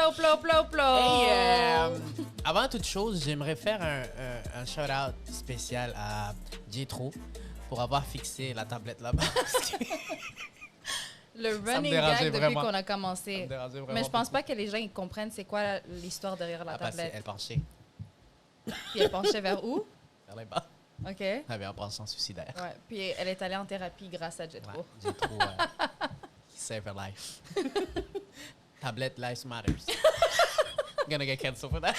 Hey, avant toute chose, j'aimerais faire un shout-out spécial à Jetro pour avoir fixé la tablette là-bas. Le me running dérangeait gag depuis vraiment. qu'on a commencé. Mais je pense pas que les gens ils comprennent c'est quoi l'histoire derrière la Parce tablette. qu'elle penchait Puis elle penchait vers où? vers les bas. OK. Elle avait un pensant suicidaire. Ouais. Puis elle est allée en thérapie grâce à Jetro. Ouais, Jetro, he saved her life. Tablette lives matters. Gonna get canceled for that.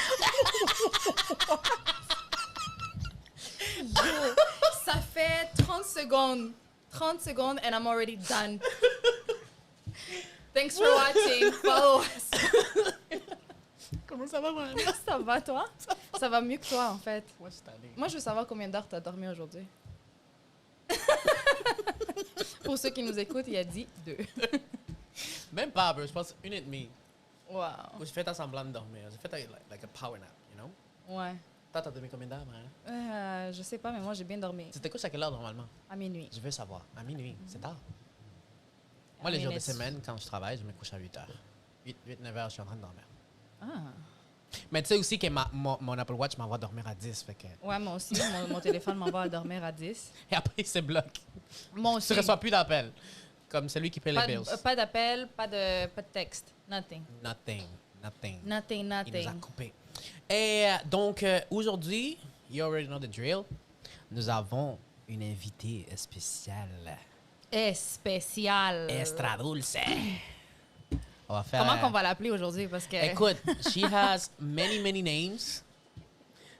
Ça fait 30 secondes. 30 secondes and I'm already done. Thanks for watching. Follow us. Comment ça va, man? Ça va, toi? Ça va mieux que toi, en fait. Moi, je suis tanné. Moi, je veux savoir combien d'heures tu as dormi aujourd'hui. Pour ceux qui nous écoutent, il a dit 2. Même pas, bro. Je pense 1h30. Wow. J'ai fait un semblant de dormir. J'ai fait like a power nap, you know? Ouais. Toi, t'as dormi combien d'heures, man? Je sais pas, mais moi, j'ai bien dormi. Tu te couches à quelle heure normalement? À minuit. Je veux savoir. À minuit. C'est tard. Moi, les jours de semaine, quand je travaille, je me couche à 8 heures. 8-9 heures, je suis en train de dormir. Ah. Mais tu sais aussi que mon Apple Watch m'envoie dormir à 10. Fait que... Ouais, moi aussi. Mon téléphone m'envoie à dormir à 10. Et après, il se bloque. Moi aussi. Tu reçois plus d'appels. Comme celui qui paie les bills. Pas d'appel, pas de texte. Nothing. Nothing. Nothing, Il nous a nothing. coupé. Et donc, aujourd'hui, you already know the drill. Nous avons une invitée spéciale. Spécial. Extra dulce. On va faire... Comment qu'on va l'appeler aujourd'hui? Parce que... Écoute, she has many, many names.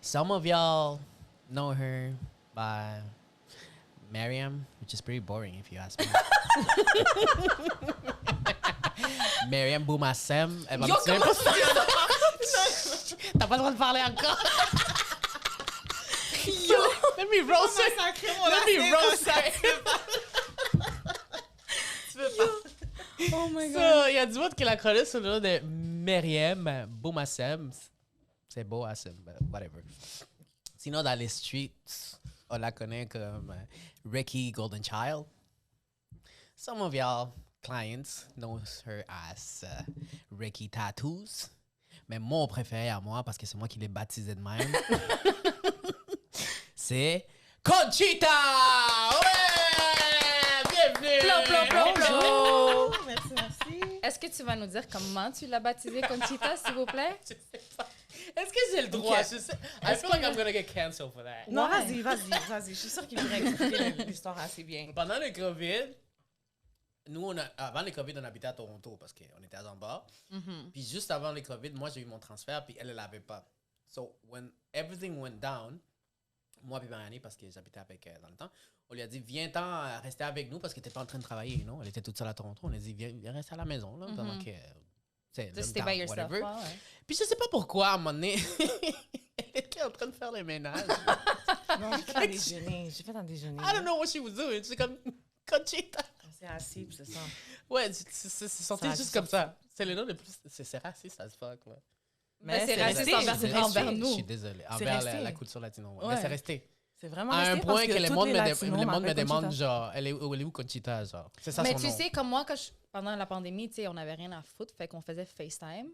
Some of y'all know her by Miriam, which is pretty boring if you ask me. Miriam Boumassem. Elle va me tuer pour ça. T'as pas le droit de parler encore. Yo! Let me roast her. Let me roast her. Tu veux pas? Oh my God. So, il y a du monde qui la connaît sous le nom de Miriam Boumassem. C'est beau, Assem, but whatever. Sinon, dans les streets, on la connaît comme Ricky Golden Child. Some of y'all clients know her as Ricky Tattoos. Mais mon préféré à moi, parce que c'est moi qui l'ai baptisé de même, c'est Conchita! Ouais! Bienvenue! Plop. Merci. Est-ce que tu vas nous dire comment tu l'as baptisé Conchita, s'il vous plaît? Je sais pas. Est-ce que j'ai le droit? Je sais. I feel like I'm gonna get canceled for that. Non, Ouais. vas-y. Je suis sûre qu'il pourrait expliquer l'histoire assez bien. Pendant le COVID, nous, avant le COVID, on habitait à Toronto parce qu'on était à Zamba. Puis juste avant le COVID, moi, j'ai eu mon transfert, puis elle l'avait pas. So, when everything went down, moi et Marianne, parce que j'habitais avec elle dans le temps, on lui a dit, viens-t'en rester avec nous parce que t'es pas en train de travailler, non? Elle était toute seule à Toronto. On a dit, viens rester à la maison, là, pendant que... Just stay by yourself. whatever. Ouais, ouais. Puis je sais pas pourquoi, à un moment donné, elle était en train de faire le ménage. Non, j'ai fait un déjeuner. I don't know what she was doing. C'est comme Conchita. On s'est assis, puis c'est ça. Ouais, c'est sorti Ça a juste comme ça. C'est le nom le plus... C'est raciste as fuck, là. Mais c'est resté, raciste c'est envers resté. nous. Je suis désolé. Envers resté. la culture latino. Ouais. Ouais. Mais c'est resté. C'est vraiment À un resté point parce que le tous monde les me, Latinos le monde me m'appellent demande, Conchita. genre, elle est où Conchita, genre. C'est ça Mais son tu nom. sais, comme moi, pendant la pandémie, tu sais, on n'avait rien à foutre, fait qu'on faisait FaceTime.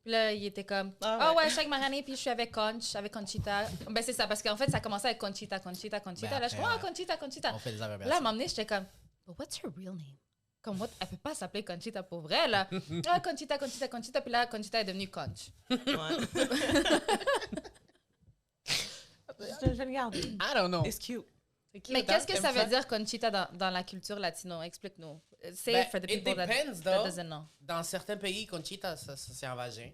Puis là, il était comme, Ah ouais, je suis avec Marianne, puis je suis avec Conchita. Ben, c'est ça, parce qu'en fait, ça commençait avec Conchita. Ben, Là, je suis après, comme, Conchita. On fait des Là, à un abréviations. moment donné, j'étais comme, but what's her real name? Comme, elle peut pas s'appeler Conchita pour vrai, là. Ah, Conchita. Puis là, Conchita est devenue Conch. Ouais. Je vais le garder. I don't know. It's cute. Mais qu'est-ce que ça veut dire Conchita dans la culture latino? Explique-nous. Say Ben, it for the it people that depends, that though. doesn't know. Dans certains pays, Conchita, ça, c'est un vagin.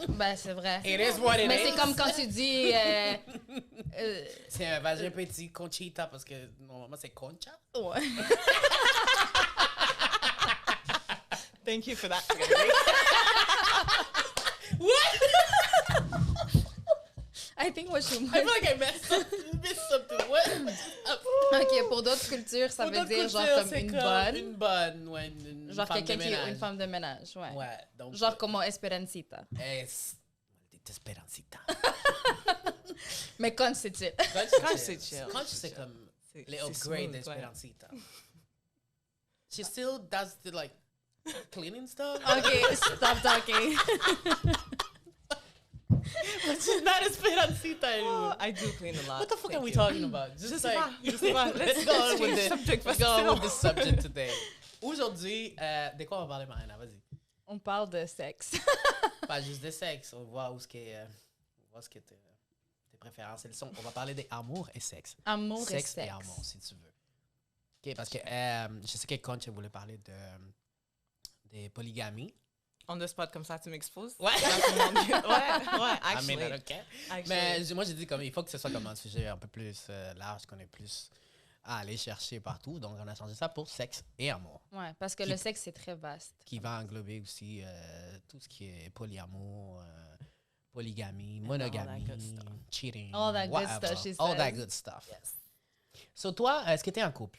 Ben, c'est vrai. It is what it Mais is. c'est comme quand tu dis... C'est un vagin petit, Conchita, parce que normalement, c'est Concha. ouais. Thank you for that. I think what she I feel like I missed something. What? OK, pour d'autres cultures, ça Pour veut d'autres dire genre cultures, comme c'est une bonne. Une bonne, ouais. Une Genre femme quelqu'un de qui est ménage. une femme de ménage, ouais. Ouais, donc... Genre comme Esperancita. Maldita Esperancita. Mais Conch, c'est chill. Conch, c'est chill. Conch, c'est comme C'est les upgrades smooth, ouais. d'Esperancita. She still does the, like, Cleaning stuff? OK, stop talking. She's not as fit on Sita Oh, anymore. I do clean a lot. What the fuck Thank are we you. talking about? Je Just sais like, pas. Je sais pas. let's go on with change the subject let's parce go que on with the subject today. Aujourd'hui, de quoi on va parler, Mariana? Vas-y. On parle de sexe. Pas juste de sexe. On voit où ce qui est, on voit ce que tes préférences elles sont. On va parler d'amour et sexe. Amour et Sexe sexe. et amour, si tu veux. OK, parce que je sais que Conch voulait parler des polygamies. On the spot comme ça, tu m'exposes? Ouais. Ouais, I actually. mean, OK. actually. Mais moi, j'ai dit comme il faut que ce soit comme un sujet un peu plus large, qu'on ait plus à aller chercher partout. Donc, on a changé ça pour sexe et amour, Ouais, parce que Qui- le sexe, c'est très vaste. qui va englober aussi tout ce qui est polyamour, polygamie, monogamie, good stuff. cheating, All that good whatever. stuff, she All that says. good stuff. Yes. So, toi, est-ce que tu es en couple?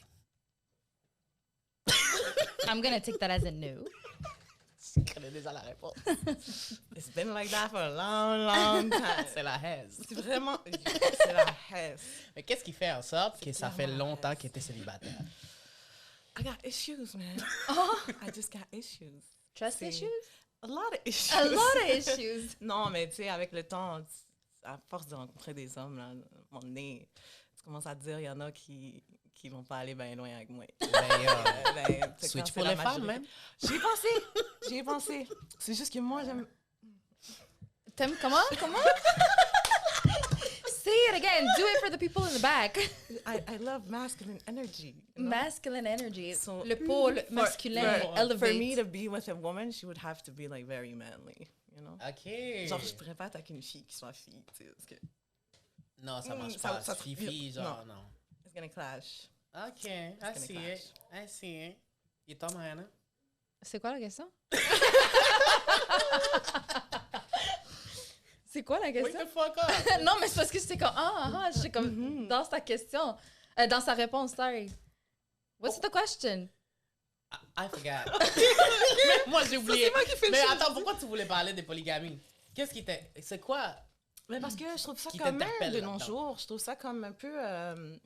I'm gonna take that as a no. Je connais déjà la réponse. It's been like that for a long, long time. C'est la haise. C'est vraiment... C'est la hesse. Mais qu'est-ce qui fait en sorte que ça fait clairement la longtemps haise. que tu es célibataire? I got issues, man. I just got issues. Trust C'est- issues? A lot of issues. A lot of issues. Non, mais tu sais, avec le temps, à force de rencontrer des hommes, là, à un moment donné, tu commences à te dire, il y en a qui vont pas aller bien loin avec moi. Ben, c'est Switch quand pour c'est les la femmes, majorité. même. J'y ai pensé. C'est juste que moi, j'aime... T'aimes comment? Comment? Say it again. Do it for the people in the back. I love masculine energy. you know? Masculine energy. So- Le pôle masculin. For Elevate. me to be with a woman, she would have to be like very manly, you know? OK. Genre, je pourrais pas attaquer une fille qui soit fille, tu sais, parce que Non, ça marche ça- pas. ça- Fifi, genre, non. it's gonna clash. OK, I gonna see clash. it. I see it. Et toi, Mariana? C'est quoi la question? C'est quoi la Wake question? the fuck up! Non, mais c'est parce que j'étais comme, je suis comme, dans sa question, dans sa réponse, sorry. What's the question? I forgot. Mais moi, j'ai oublié. c'est moi qui fais le Mais show. attends, pourquoi tu voulais parler des polygamies? Qu'est-ce qui t'est... C'est quoi? Mais parce que je trouve ça Qui commun t'interpelle de nos là-dedans? jours. Je trouve ça comme un peu, je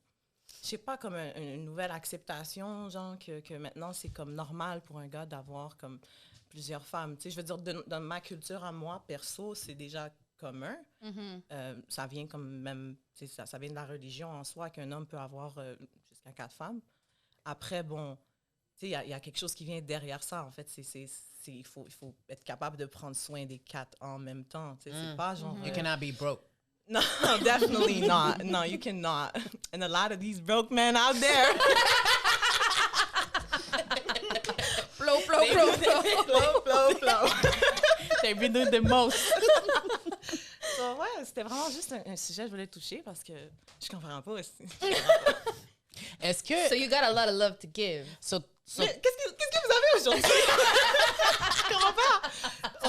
sais pas, comme une nouvelle acceptation, genre que maintenant c'est comme normal pour un gars d'avoir comme plusieurs femmes. Tu sais, je veux dire, dans ma culture à moi, perso, c'est déjà commun. Ça vient comme même, tu sais, ça vient de la religion en soi qu'un homme peut avoir jusqu'à 4 femmes. Après, bon, tu sais, il y a quelque chose qui vient derrière ça. En fait, il faut être capable de prendre soin des 4 en même temps. Tu sais, c'est pas genre... You cannot be broke. No, definitely not. No, you cannot. And a lot of these broke men out there. Flow, flow, flow, flow. flow. They've been doing the most. So, ouais, c'était vraiment juste un sujet que je voulais toucher parce que je comprends pas aussi. Est-ce que... So you got a lot of love to give. So, Mais qu'est-ce que vous avez aujourd'hui? Je comprends pas.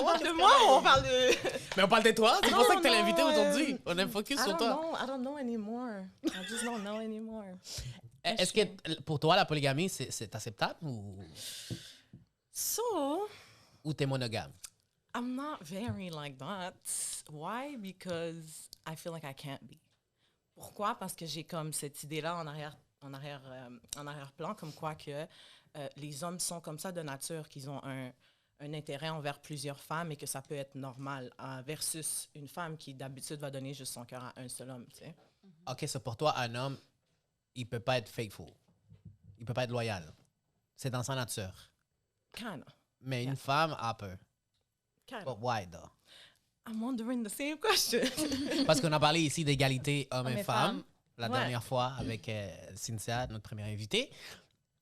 On parle de moi ou on parle de... Mais on parle de toi, c'est pour ça que t'es Non, l'invité non, aujourd'hui. On est focus sur toi. I don't know anymore. I just don't know anymore. Est-ce que pour toi, la polygamie, c'est acceptable So... ou t'es monogame? I'm not very like that. Why? Because I feel like I can't be. Pourquoi? Parce que j'ai comme cette idée-là en arrière-plan, comme quoi que les hommes sont comme ça de nature, qu'ils ont un intérêt envers plusieurs femmes et que ça peut être normal, versus une femme qui d'habitude va donner juste son cœur à un seul homme, tu sais. OK, c'est pour toi, un homme, il peut pas être faithful. Il peut pas être loyal. C'est dans sa nature. Kinda. Mais une femme a peur. Kinda. But why, though? I'm wondering the same question. Parce qu'on a parlé ici d'égalité hommes Hommes et et femmes femmes. la Ouais. dernière fois avec Cynthia, notre première invitée.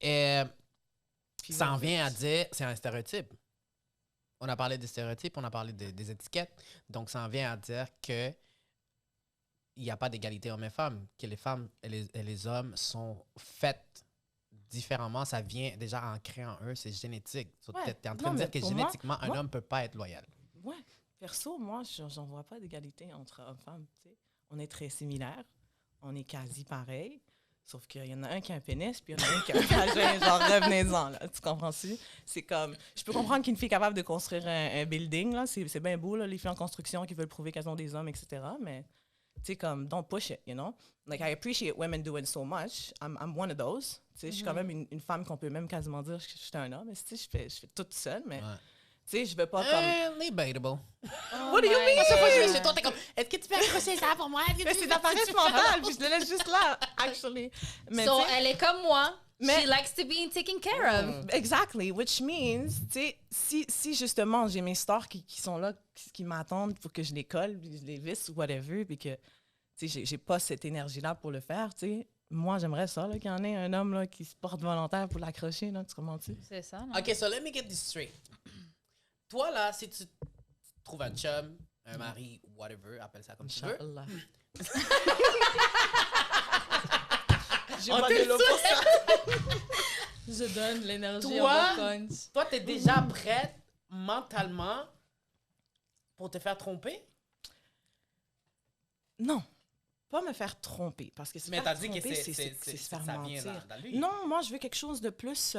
Et Puis ça en là, vient à dire, c'est un stéréotype. On a parlé des stéréotypes, on a parlé des étiquettes. Donc, ça en vient à dire que il n'y a pas d'égalité hommes et femmes, que les femmes et les hommes sont faits différemment. Ça vient déjà ancré en eux, c'est génétique. So, Ouais. t'es en train Non, de dire mais que pour moi- génétiquement, un moi- homme ne peut pas être loyal. Ouais. Perso, moi, j'en vois pas d'égalité entre hommes et femmes. Tu sais. On est très similaires. On est quasi pareils. Sauf qu'il y en a un qui a un pénis, puis il y en a un qui a un vagin. Genre, revenez-en, là. Tu comprends-tu? C'est comme... Je peux comprendre qu'une fille est capable de construire un building, là. C'est bien beau, là, les filles en construction qui veulent prouver qu'elles ont des hommes, etc. Mais tu sais, comme, don't push it, you know? Like, I appreciate women doing so much. I'm one of those. Tu sais, je suis quand même une femme qu'on peut même quasiment dire que je suis un homme. Mais tu sais, je fais tout seul, mais... Ouais. Tu sais, je veux pas comme... Debatable. What do you mean? À chaque fois que je viens chez toi, t'es comme, est-ce que tu peux accrocher ça pour moi? Mais c'est de la paresse mentale, puis je le laisse juste là, actually. Mais So, tu sais, elle est comme moi. Mais- She likes to be taken care of. exactly, which means, tu sais, si justement j'ai mes stars qui sont là, qui m'attendent pour que je les colle, puis je les visse ou whatever, puis que, tu sais, j'ai pas cette énergie-là pour le faire, tu sais. Moi, j'aimerais ça, là, qu'il y en ait un homme là, qui se porte volontaire pour l'accrocher, là, tu comprends-tu? C'est ça, non? OK, so let me get this straight. Toi, là, si tu trouves un chum, un mari, whatever, appelle ça comme tu veux. Inch'Allah. J'ai On pas t'est de l'eau pour ça. Je donne l'énergie Toi? au conch. Toi, t'es déjà prête mentalement pour te faire tromper? Non, pas me faire tromper, parce que se Mais faire t'as dit que tromper, c'est se faire ça vient mentir. dans lui. Non, moi, je veux quelque chose de plus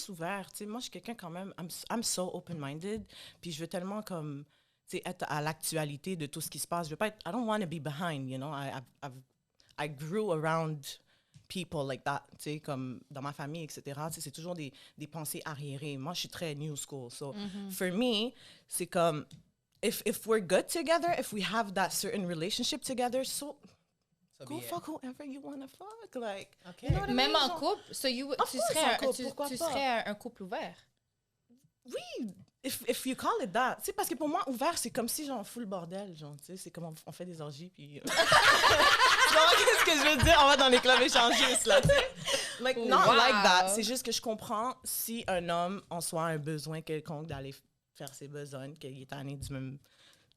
ouvert. Tu sais, moi, je suis quelqu'un quand même, I'm so open-minded, puis je veux tellement comme, tu sais, être à l'actualité de tout ce qui se passe. Je veux pas être, I don't want to be behind, you know. I grew around people like that, tu sais, comme dans ma famille, etc. Tu sais, c'est toujours des pensées arriérées. Moi, je suis très new school. So, for me, c'est comme, if we're good together, if we have that certain relationship together, so go fuck whoever you want to fuck. Like, OK. you know what I Même mean? en Genre, couple, so you, Of tu course, serais, en un, couple, tu, pourquoi tu pas? serais un couple ouvert. oui, if you call it that. Tu sais, parce que pour moi, ouvert, c'est comme si, genre, full bordel, genre, tu sais, c'est comme on fait des orgies, puis... Tu vois, qu'est-ce que je veux dire? On va dans les clubs échangistes, là, tu sais. Like, not Wow. like that. C'est juste que je comprends si un homme, en soi, a un besoin quelconque d'aller faire ses besognes, qu'il est tanné du même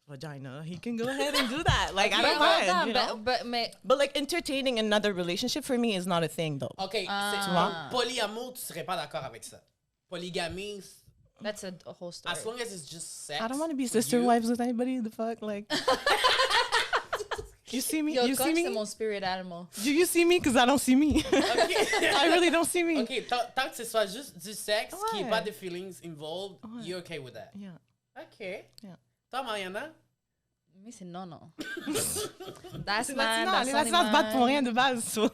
vagina, he can go ahead and do that. Like, I don't mind, you know? Mais But, like, entertaining another relationship, for me, is not a thing, though. OK, Ah. tu vois, polyamour, tu serais pas d'accord avec ça. Polygamie, that's a whole story. as long as it's just sex. I don't want to be for sister you. wives with anybody, the fuck, like... You see me? Yo, You see conch, c'est me? mon spirit animal. Do you see me? Because I don't see me. OK. I really don't see me. OK, tant que ce soit juste du sexe, qu'il n'y ait Ouais. pas de feelings involved, Ouais. you're okay with that. Yeah. OK. Yeah. Toi, Mariana? Mais c'est non. That's C'est man, latino, that's les only latinos se battent pour man. rien de base. so.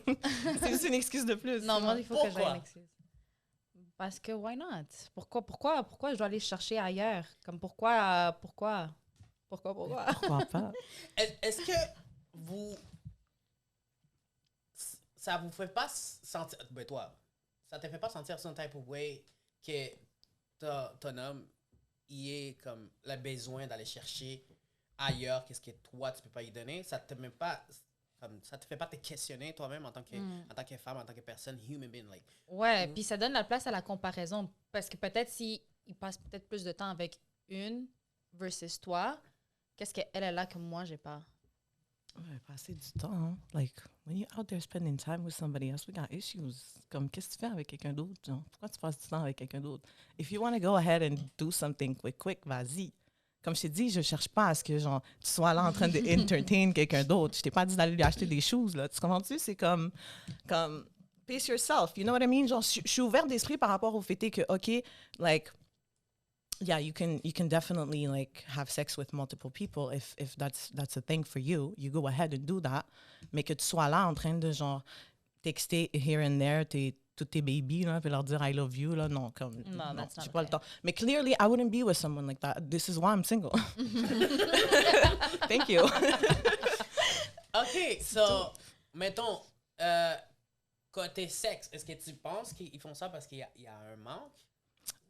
C'est juste une excuse de plus. Non, moi, il faut que Pourquoi? j'aille une excuse. Parce que, why not? Pourquoi je dois aller chercher ailleurs? Comme, pourquoi? Pourquoi pas? Est-ce que vous... Ça vous fait pas sentir... Ben toi, ça te fait pas sentir some type of way que ton homme, il est comme le besoin d'aller chercher ailleurs qu'est-ce que toi, tu peux pas lui donner? Ça te met pas... Comme, ça te fait pas te questionner toi-même en tant que femme, en tant que personne, human being, like... Ouais, puis ça donne la place à la comparaison. Parce que peut-être s'il passe peut-être plus de temps avec une versus toi, qu'est-ce qu'elle est là que moi, j'ai pas? Ouais, passer du temps. Hein? Like, when you're out there spending time with somebody else, we got issues. Comme, qu'est-ce que tu fais avec quelqu'un d'autre? Genre? Pourquoi tu passes du temps avec quelqu'un d'autre? If you want to go ahead and do something quick, vas-y. Comme je t'ai dit, je cherche pas à ce que genre, tu sois là en train de entertain quelqu'un d'autre. Je t'ai pas dit d'aller lui acheter des choses, là. Tu comprends-tu? C'est comme pace yourself. You know what I mean? Genre, je suis ouverte d'esprit par rapport au fait que, OK, like, yeah, you can definitely like have sex with multiple people if that's a thing for you. You go ahead and do that. Mais que tu sois là en train de genre texter here and there toutes tes babies là, puis leur dire I love you là, non, comme No, that's not j'ai pas le okay. temps. Mais clearly I wouldn't be with someone like that. This is why I'm single. Thank you. OK, so, mettons, côté sexe, est-ce que tu penses qu'ils font ça parce qu'il y a un manque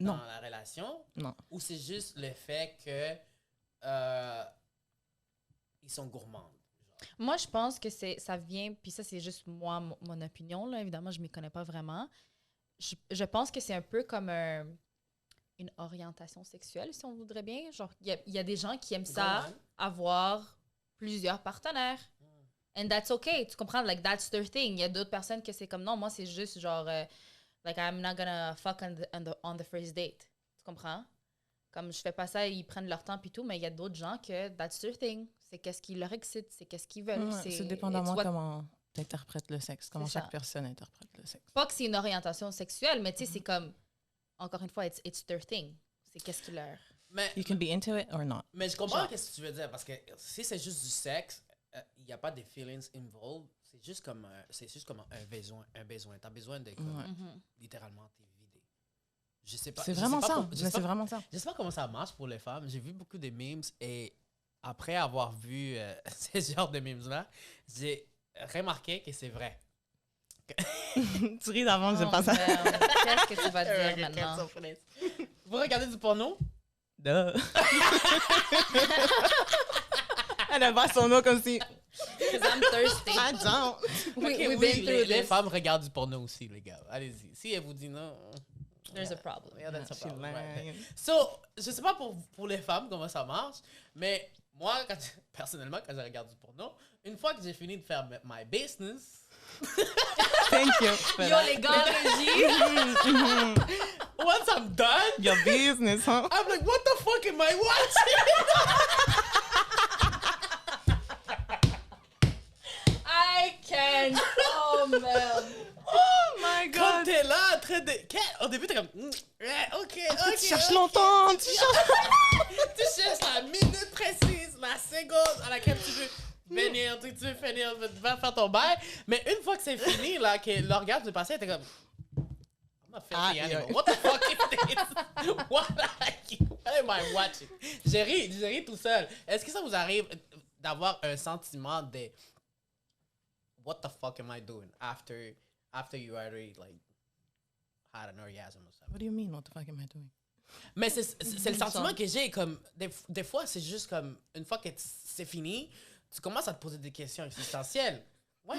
Non. dans la relation? Non. Ou c'est juste le fait que ils sont gourmands? Moi, je pense que ça vient, puis ça, c'est juste moi, mon opinion, là. Évidemment, je ne m'y connais pas vraiment. Je pense que c'est un peu comme une orientation sexuelle, si on voudrait bien. Genre, il y a des gens qui aiment ça, Go on. avoir plusieurs partenaires. And that's okay, tu comprends? Like, that's their thing. Il y a d'autres personnes que c'est comme, non, moi, c'est juste genre, like, I'm not gonna fuck on the first date. Tu comprends? Comme, je fais pas ça, ils prennent leur temps puis tout, mais il y a d'autres gens que that's their thing. C'est qu'est-ce qui leur excite, c'est qu'est-ce qu'ils veulent. Ouais, c'est dépendamment it's what- comment tu interprètes le sexe, comment C'est chaque ça. personne interprète le sexe. Pas que c'est une orientation sexuelle, mais tu sais, c'est comme, encore une fois, it's their thing. C'est qu'est-ce qui leur... Mais, You can be into it or not. mais je comprends Genre. ce que tu veux dire, parce que si c'est juste du sexe, il n'y a pas de feelings involved. C'est juste comme un besoin. Tu as besoin de, comme, littéralement, t'es vidé. Je sais pas. C'est je vraiment sais pas ça. com- je sais Mais c'est pas- vraiment ça. Je sais pas comment ça marche pour les femmes. J'ai vu beaucoup de memes et après avoir vu ces genres de memes-là, j'ai remarqué que c'est vrai. Tu ris d'avant, Oh, je pense à... merde. Qu'est-ce que tu vas dire maintenant? Vous regardez du porno? Duh. Elle a pas son nom comme si... Because I'm thirsty. I don't. We've Oui, been through les this. femmes regardent du porno aussi, les gars. Allez-y. Si elle vous dit non... There's a problem. Yeah, that's a She problem, right. lying. So, je sais pas pour les femmes comment ça marche, mais moi, personnellement, quand je regarde du porno, une fois que j'ai fini de faire my business, Thank you. Yo, les gars, régie. once I'm done, Your business, huh? I'm like, what the fuck am I watching? I can't. Oh, man. Oh my Comme God. t'es là en train de... Au début, t'es comme... ouais, ok. Tu cherches longtemps. Tu cherches... Tu cherches la minute précise, la seconde à laquelle tu veux venir, tu veux finir, va faire ton bail. Mais une fois que c'est fini, là, que l'orgasme est passé, t'es comme... I'm not filthy Ah, animal. yeah. What the fuck is this? What am I watching? J'ai ri tout seul. Est-ce que ça vous arrive d'avoir un sentiment de... What the fuck am I doing after you already, like, had an orgasm or something? What do you mean? What the fuck am I doing? Mais c'est le sentiment que j'ai, comme, des fois, c'est juste comme, une fois que c'est fini, tu commences à te poser des questions existentielles. Why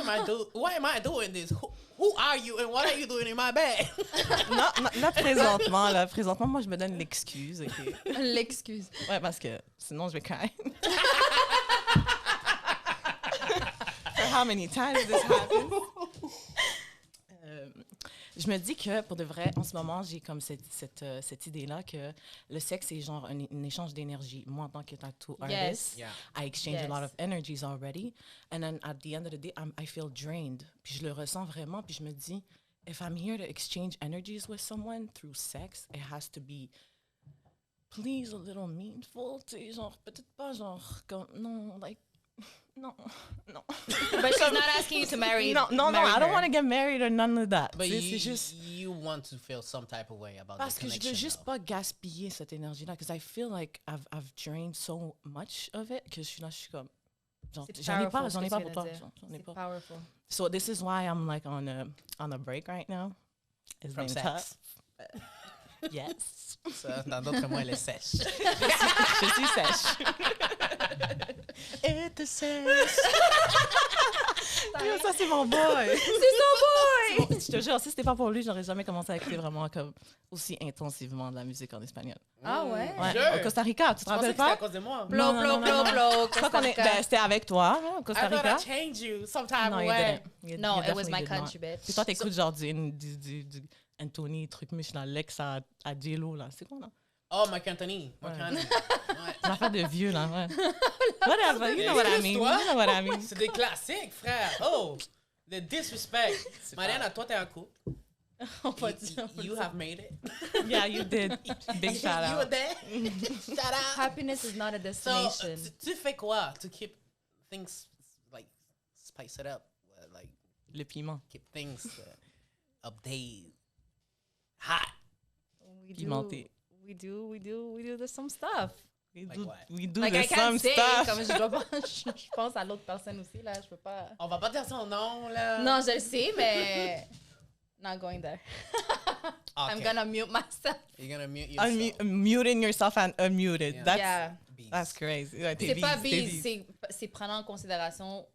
am I doing this? Who are you and what are you doing in my bed? Non, là, présentement, moi, je me donne l'excuse, OK? L'excuse. Ouais, parce que sinon, je vais cry. For how many times this happened? Je me dis que, pour de vrai, en ce moment, j'ai comme cette idée-là que le sexe est genre un échange d'énergie. Moi, en tant que tattoo artist, Yeah. I exchange a Yes. lot of energies already. And then at the end of the day, I feel drained. Puis je le ressens vraiment. Puis je me dis, if I'm here to exchange energies with someone through sex, it has to be, please, a little meaningful. Tu sais, genre, peut-être pas genre, comme, non, like, non. But she's not asking you to marry. No, marry I don't her. want to get married or none of that. But Tu sais, c'est juste... you want to feel some type of way about Parce the que je connection. veux juste though. pas gaspiller cette énergie-là. Because I feel like I've drained so much of it que je suis là, je suis comme... Genre, C'est j'en ai powerful, pas ce que pour tu viens toi. de dire. J'en ai C'est pas. powerful. So this is why I'm like on a break right now. It's From been sex. tough. Yes. Ça, dans d'autres mots, elle est sèche. Je suis sèche. Et te sèche. Yo, ça, c'est mon boy. C'est son boy! Je te jure, si c'était pas pour lui, j'aurais jamais commencé à écouter vraiment comme aussi intensivement de la musique en espagnol. Ah ouais? Ouais. Sure. Au Costa Rica, tu te Je pensais rappelles que c'était à pas? cause de moi. Blow, Non, blow, non, non, blow, non. blow. Je crois qu'on est... Ben, c'était avec toi, hein, au Costa I thought Rica. I'd change you sometime Non, you away. didn't. No, it was definitely my did not. country, bitch. Puis toi, t'écoutes genre du Anthony, truc miche, là, Lex à J-Lo, là. C'est quoi, là? Oh, Marc Anthony. Marc Anthony. Ouais. Une affaire de vieux, là, ouais. Whatever, you know what I mean. You Excuse-toi. know what I mean. C'est des classiques, frère. Oh, the disrespect. Mariana, toi, t'es un couple. On va dire. You have made it. Yeah, you did. Big shout You were out. there. Shout out. Happiness is not a So, destination. tu fais quoi to keep things, like, spice it up? Like, Le piment. keep things updated, hot. We Pimenté. We do there's some stuff. Like what? We do Like the I can't some say, stuff. comme je dois pas, je pense à l'autre personne aussi, là, je peux pas. On va pas dire son nom, là. Non, je le sais, mais not going there. Okay. I'm gonna mute myself. You're gonna mute yourself. Muting yourself and unmuted. Yeah. That's Yeah. that's crazy. Ouais, t'es C'est pas busy, bise, c'est prendre en considération,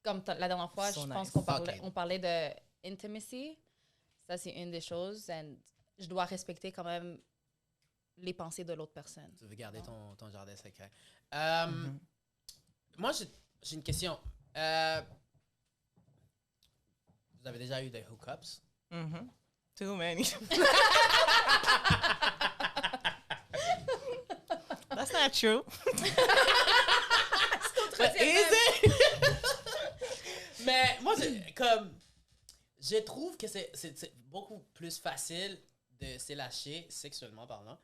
comme la dernière fois, So je pense nice. qu'on parlait, Okay. on parlait de intimacy. Ça, c'est une des choses. And je dois respecter quand même les pensées de l'autre personne. Tu veux garder ton jardin secret. Moi, j'ai une question. Vous avez déjà eu des hookups? Mhm. Too many. That's not true. But is it? Mais moi, je trouve que c'est beaucoup plus facile de se lâcher sexuellement parlant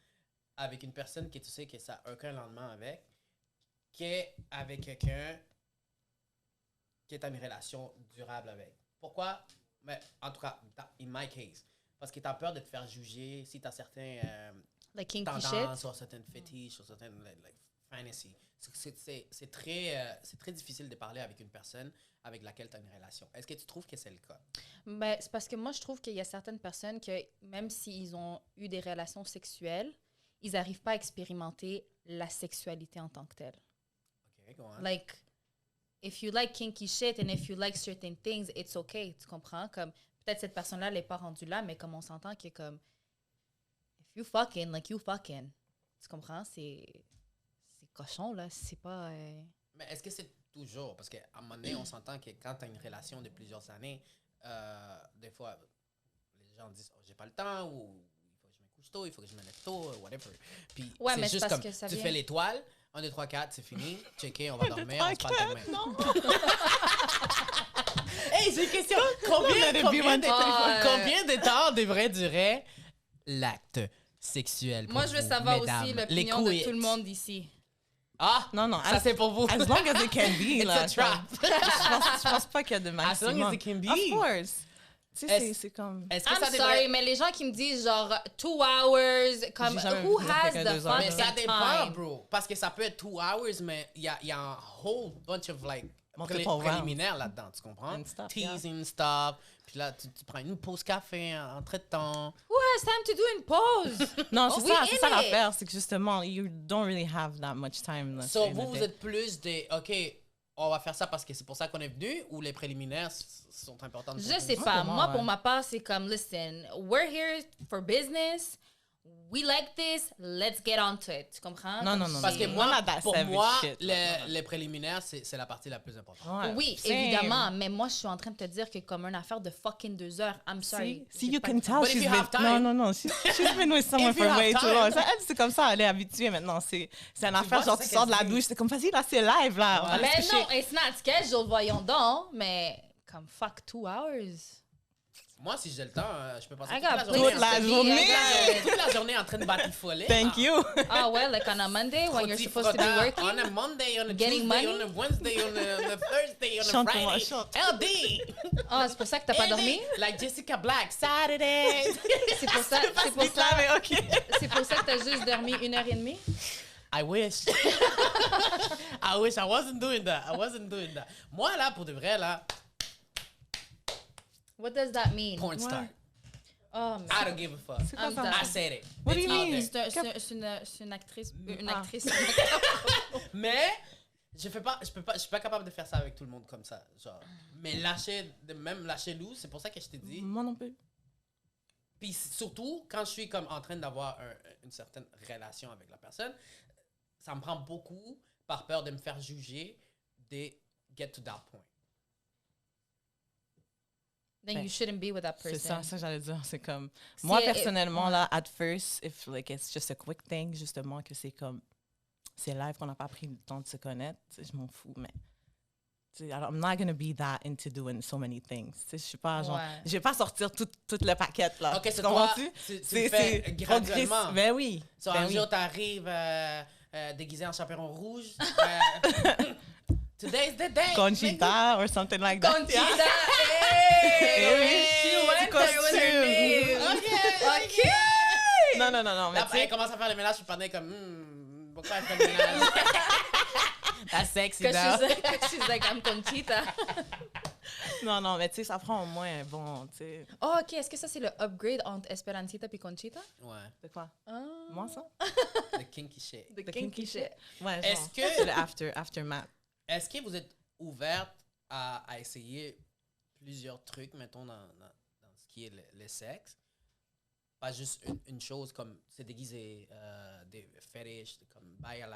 avec une personne que tu sais que ça n'a aucun lendemain avec qu'avec quelqu'un que tu as une relation durable avec. Pourquoi? Mais en tout cas, in my case. Parce que tu as peur de te faire juger si tu as certains Like kinky shit. tendances, ou certaines fétiches, ou certaines like, fantasy. C'est très difficile de parler avec une personne avec laquelle tu as une relation. Est-ce que tu trouves que c'est le cas? Ben, c'est parce que moi, je trouve qu'il y a certaines personnes que, même s'ils ont eu des relations sexuelles, ils n'arrivent pas à expérimenter la sexualité en tant que telle. OK, go on. Like, if you like kinky shit and if you like certain things, it's okay, tu comprends? Comme, peut-être cette personne-là, elle n'est pas rendue là, mais comme on s'entend que comme, if you fucking, like you fucking, tu comprends? C'est cochon, là, c'est pas... Mais est-ce que c'est toujours? Parce qu'à un moment donné, on s'entend que quand tu as une relation de plusieurs années, des fois, les gens disent, oh, j'ai pas le temps, ou il faut que je me couche tôt, il faut que je me lève tôt, whatever. Puis Ouais, mais c'est c'est juste parce comme, que ça tu vient- fais l'étoile, 1, 2, 3, 4, c'est fini, checké, on va dormir, on se parle demain. Non. Hey, j'ai une question. Combien de temps devrait durer l'acte sexuel pour Moi, je veux vous, savoir mesdames? aussi Les l'opinion de queers. tout le monde ici. Ah, Non, ça c'est pour vous. As long as it can be, It's là. a trap. Je pense pas qu'il y a de As maximum. long as it can be. Of course. Tu sais, Est-ce- c'est comme... Est-ce que I'm ça sorry, devrait... mais les gens qui me disent genre 2 hours, comme J'ai jamais who vu has quelqu'un the 2 heures, Mais fucking ça dépend, time? bro. Parce que ça peut être 2 hours, mais il y a un whole bunch of like Multiple rounds. préliminaires là-dedans, tu comprends? And stuff, Teasing, stuff. Puis là, tu prends une pause café entre temps. Who has time to do une pause? Non, Oh, c'est we ça, in c'est ça it. l'affaire. C'est que justement, you don't really have that much time. Là, So, tu sais, vous êtes plus des, OK, on va faire ça parce que c'est pour ça qu'on est venu, ou les préliminaires sont importantes pour Je vous? sais Moi, pas. pour moi, Moi, ouais. pour ma part, c'est comme, listen, we're here for business. We like this. Let's get on to it. Tu comprends? Non, Comme non, non, Parce que non. moi, Not that pour savage moi, shit, là. les préliminaires, c'est la partie la plus importante. Ouais. Oui, Same. évidemment, mais moi, je suis en train de te dire que comme une affaire de fucking 2 heures, I'm sorry. See, j'ai you pas can le tell But if she's you been... have time- Non, non, non. She's been with someone If you for have way too time. long. Ça, elle, c'est comme ça, elle est habituée maintenant. C'est une affaire, vois, genre, c'est tu ça sors de la qu'elle dit. douche, c'est comme, vas-y, là, c'est live, là. On va aller se Mais coucher. non, it's not scheduled, voyons donc, mais comme fuck 2 hours. Moi, si j'ai le temps, je peux passer I toute got la places journée, Toute la to be, journée. I got- toute la journée en train de batifoler. Thank you. Ah ouais, like on a Monday when you're Frottis, supposed to be frotta, working. On a Monday, on a Getting Tuesday, money? on a Wednesday, on a Thursday, on a Chante pour moi, Friday. chante. LD! Ah, c'est pour ça que t'as pas dormi? Like Jessica Black, Saturday! C'est pour ça, c'est pour Vite là, ça, mais OK. c'est pour ça que t'as juste dormi 1h30? I wish. I wish I wasn't doing that. I wasn't doing that. Moi, là, pour de vrai, là, What does that mean? porn star. Oh, mais I don't give a fuck. C'est quoi I'm ça? done. I said it. What do It's you out mean? there. C'est une actrice. Une Ah. actrice. Mais je suis pas capable de faire ça avec tout le monde comme ça, genre. Mais même lâcher loup, c'est pour ça que je t'ai dit. Moi non plus. Puis surtout quand je suis comme en train d'avoir une certaine relation avec la personne, ça me prend beaucoup par peur de me faire juger de get to that point. Then you shouldn't be with that person. C'est ça j'allais dire. C'est comme... Moi, Si- personnellement, là, at first, if like, it's just a quick thing, justement, que c'est comme... C'est live qu'on n'a pas pris le temps de se connaître, tu sais, je m'en fous, mais... tu sais, I'm not gonna be that into doing so many things. Tu sais, je suis pas genre... Ouais. Je vais pas sortir toute la paquette, là. Ok, c'est Tu toi, comprends-tu? tu le fais graduellement. progressif. Ben oui. So, ben un oui. jour, t'arrives déguisé en chaperon rouge. Today's the day. Conchita or something like that. Conchita, Eh oui, She du went there with her costume. name. Ok. Non, non, non, non. Mais tu Après, sais, elle commence à faire le ménage, je suis pas comme, pourquoi elle fait le ménage? That's sexy, Because though. she's like, I'm Conchita. non, non, mais tu sais, ça prend au moins un bon, tu sais. Oh, ok. Est-ce que ça, c'est le upgrade entre Esperancita et Conchita? Ouais, C'est quoi? Ah. Moi, ça? the kinky shit. The The kinky shit. Ouais, genre. Est-ce que- C'est le aftermath. Est-ce que vous êtes ouverte à essayer plusieurs trucs, mettons, dans ce qui est le sexe? Pas juste une chose comme se déguiser, des fétiches, comme bail à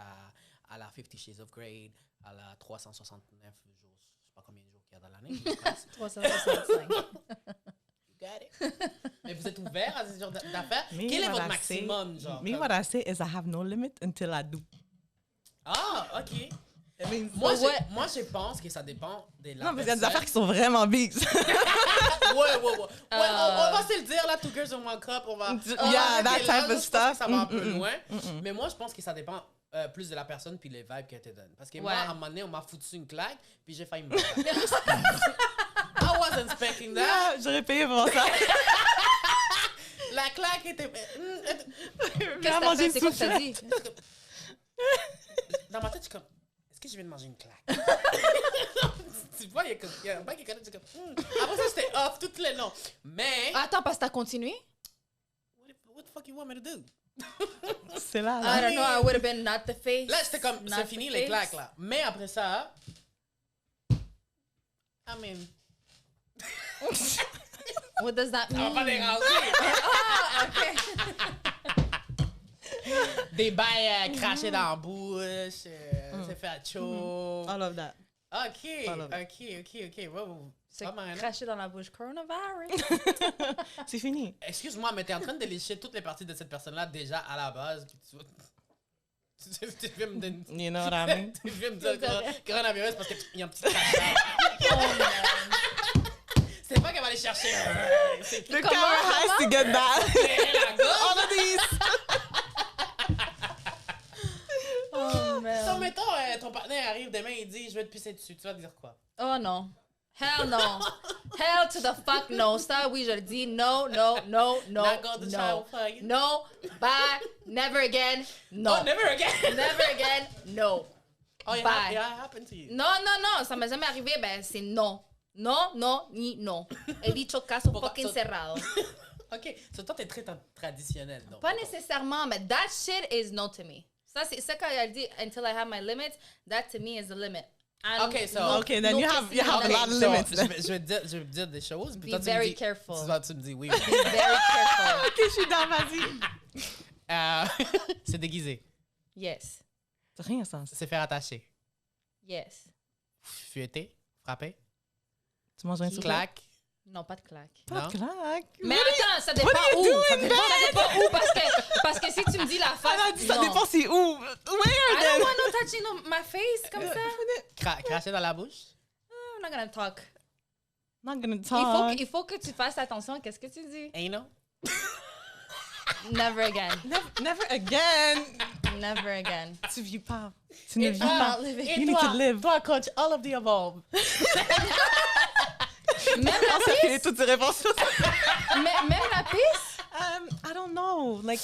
la 50 Shades of Grey, à la 369 jours, je sais pas combien de jours qu'il y a dans l'année. je pense. 365. You got it. Mais vous êtes ouvert à ce genre d'affaires? Me, Quel est what votre I maximum, say- genre? Me, comme- what I say is I have no limit until I do. Ah, OK. I mean, Moi, Ouais. moi, je pense que ça dépend de la non, mais il y a des personne. affaires qui sont vraiment big. Ouais. On va se le dire, là, Two Girls in One Cup, on va... Yeah, on va that arrêter là, type of je pense que stuff. ça va un peu Mm-mm. loin. Mais moi, je pense que ça dépend plus de la personne puis les vibes qu'elle te donne. Parce que Ouais. moi, à un moment donné, on m'a foutu une claque puis j'ai failli me battre. I wasn't expecting that. Ah, j'aurais payé pour ça. La claque était... Qu'est-ce que t'as fait? C'est quoi que t'as dit? Dans ma tête, je suis comme... Est-ce que je viens de manger une claque? Tu vois, il y a un bac qui est comme... Après ça, c'était off tout le long. Mais... Attends, parce que t'as continué? What the fuck you want me to do? C'est là, I là. don't know, I would have been not the face. Là, c'était comme... not C'est the fini les face. claques, là. Mais après ça... I mean... What does that Ça va pas mean? déranger. Ah, OK. Des bails crachés dans la bouche. C'est fait chaud. I love that. OK. I love OK. Wow. C'est Pas mal, hein? craché dans la bouche. Coronavirus. C'est fini. Excuse-moi, mais t'es en train de lécher toutes les parties de cette personne-là déjà à la base. Puis tu viens me donner... You know what I mean? Tu viens me dire coronavirus parce qu'il y a un petit crachat. C'est pas qu'elle va aller chercher. C'est The Comment, camera has to get that. la gosse. All of these. Oh, man. So, mettons, ton partenaire arrive demain et dit « Je vais te pisser dessus », tu vas dire quoi? Oh non. Hell no. Hell to the fuck no. Ça, oui, je le dis. No, no, no, no, Not go to no. child play. No, bye, never again, no. Oh, never again! Never again, no. Oh, it Bye. happened to you. Non, non, non, ça m'est jamais arrivé, ben c'est non. Non, non, ni non. He dicho caso Pourquoi- fucking so- cerrado. OK, so toi, t'es très traditionnel, donc. Pas nécessairement, mais that shit is no to me. Ça, c'est ça quand elle dit until I have my limits, that to me is the limit. I'm Okay, so- no- Okay, then no you have kissing, a lot of nothing. limits. Je vais te dire des choses. Puis Be toi, tu me very dis- careful. Tu me dis oui. Be very careful. Ok, je suis dans, vas-y. C'est déguisé. Yes. C'est rien, ça. C'est faire attacher. Yes. Fouetter. Frapper. Tu manges un souffle? Claque. Non, pas de claque. Pas Non. de claque. Mais attends, ça dépend are you où. doing, Ça dépend où parce que si tu me dis la face, Elle a dit, ça non. dépend c'est où. Where I don't then? want no touching on my face comme ça. Cracher dans la bouche. I'm not gonna talk. Not gonna talk. Il faut que tu fasses attention à qu'est-ce que tu dis. Anal. Never again. Never again. Never again. Tu vis pas. Tu ne vis I'm pas. not living. You need to live. Toi, coach, all of the above. Même la Ça fait pisse? toutes ces réponses. Même la pisse? I don't know. Like,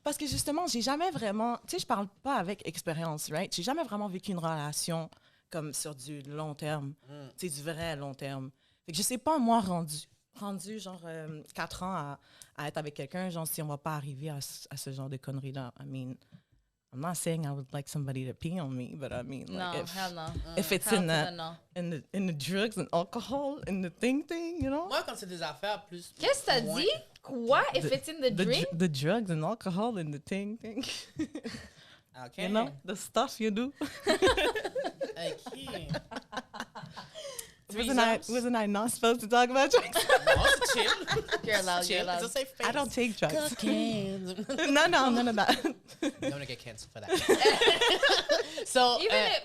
parce que justement, j'ai jamais vraiment. Tu sais, je parle pas avec expérience, right? J'ai jamais vraiment vécu une relation comme sur du long terme. Tu sais, du vrai long terme. Fait que je sais pas, moi, rendu genre 4 ans à être avec quelqu'un, genre, si on va pas arriver à ce genre de conneries-là. I mean, I'm not saying I would like somebody to pee on me, but I mean, Non, like, hell no. if it's Hell in to the the, no. in the drugs and alcohol, in the thing, you know? Moi, quand c'est des affaires plus... Qu'est-ce que t'as moins- dit? Quoi? If it's in the drink? The drugs and alcohol and the thing. OK. You know, the stuff you do. OK. Wasn't I not supposed to talk about drugs? Non, c'est chill. You're allowed, Chill. you're allowed. It's a safe space. I don't take drugs. Cocaine. No, none of that. I'm gonna get canceled for that. So, Even if...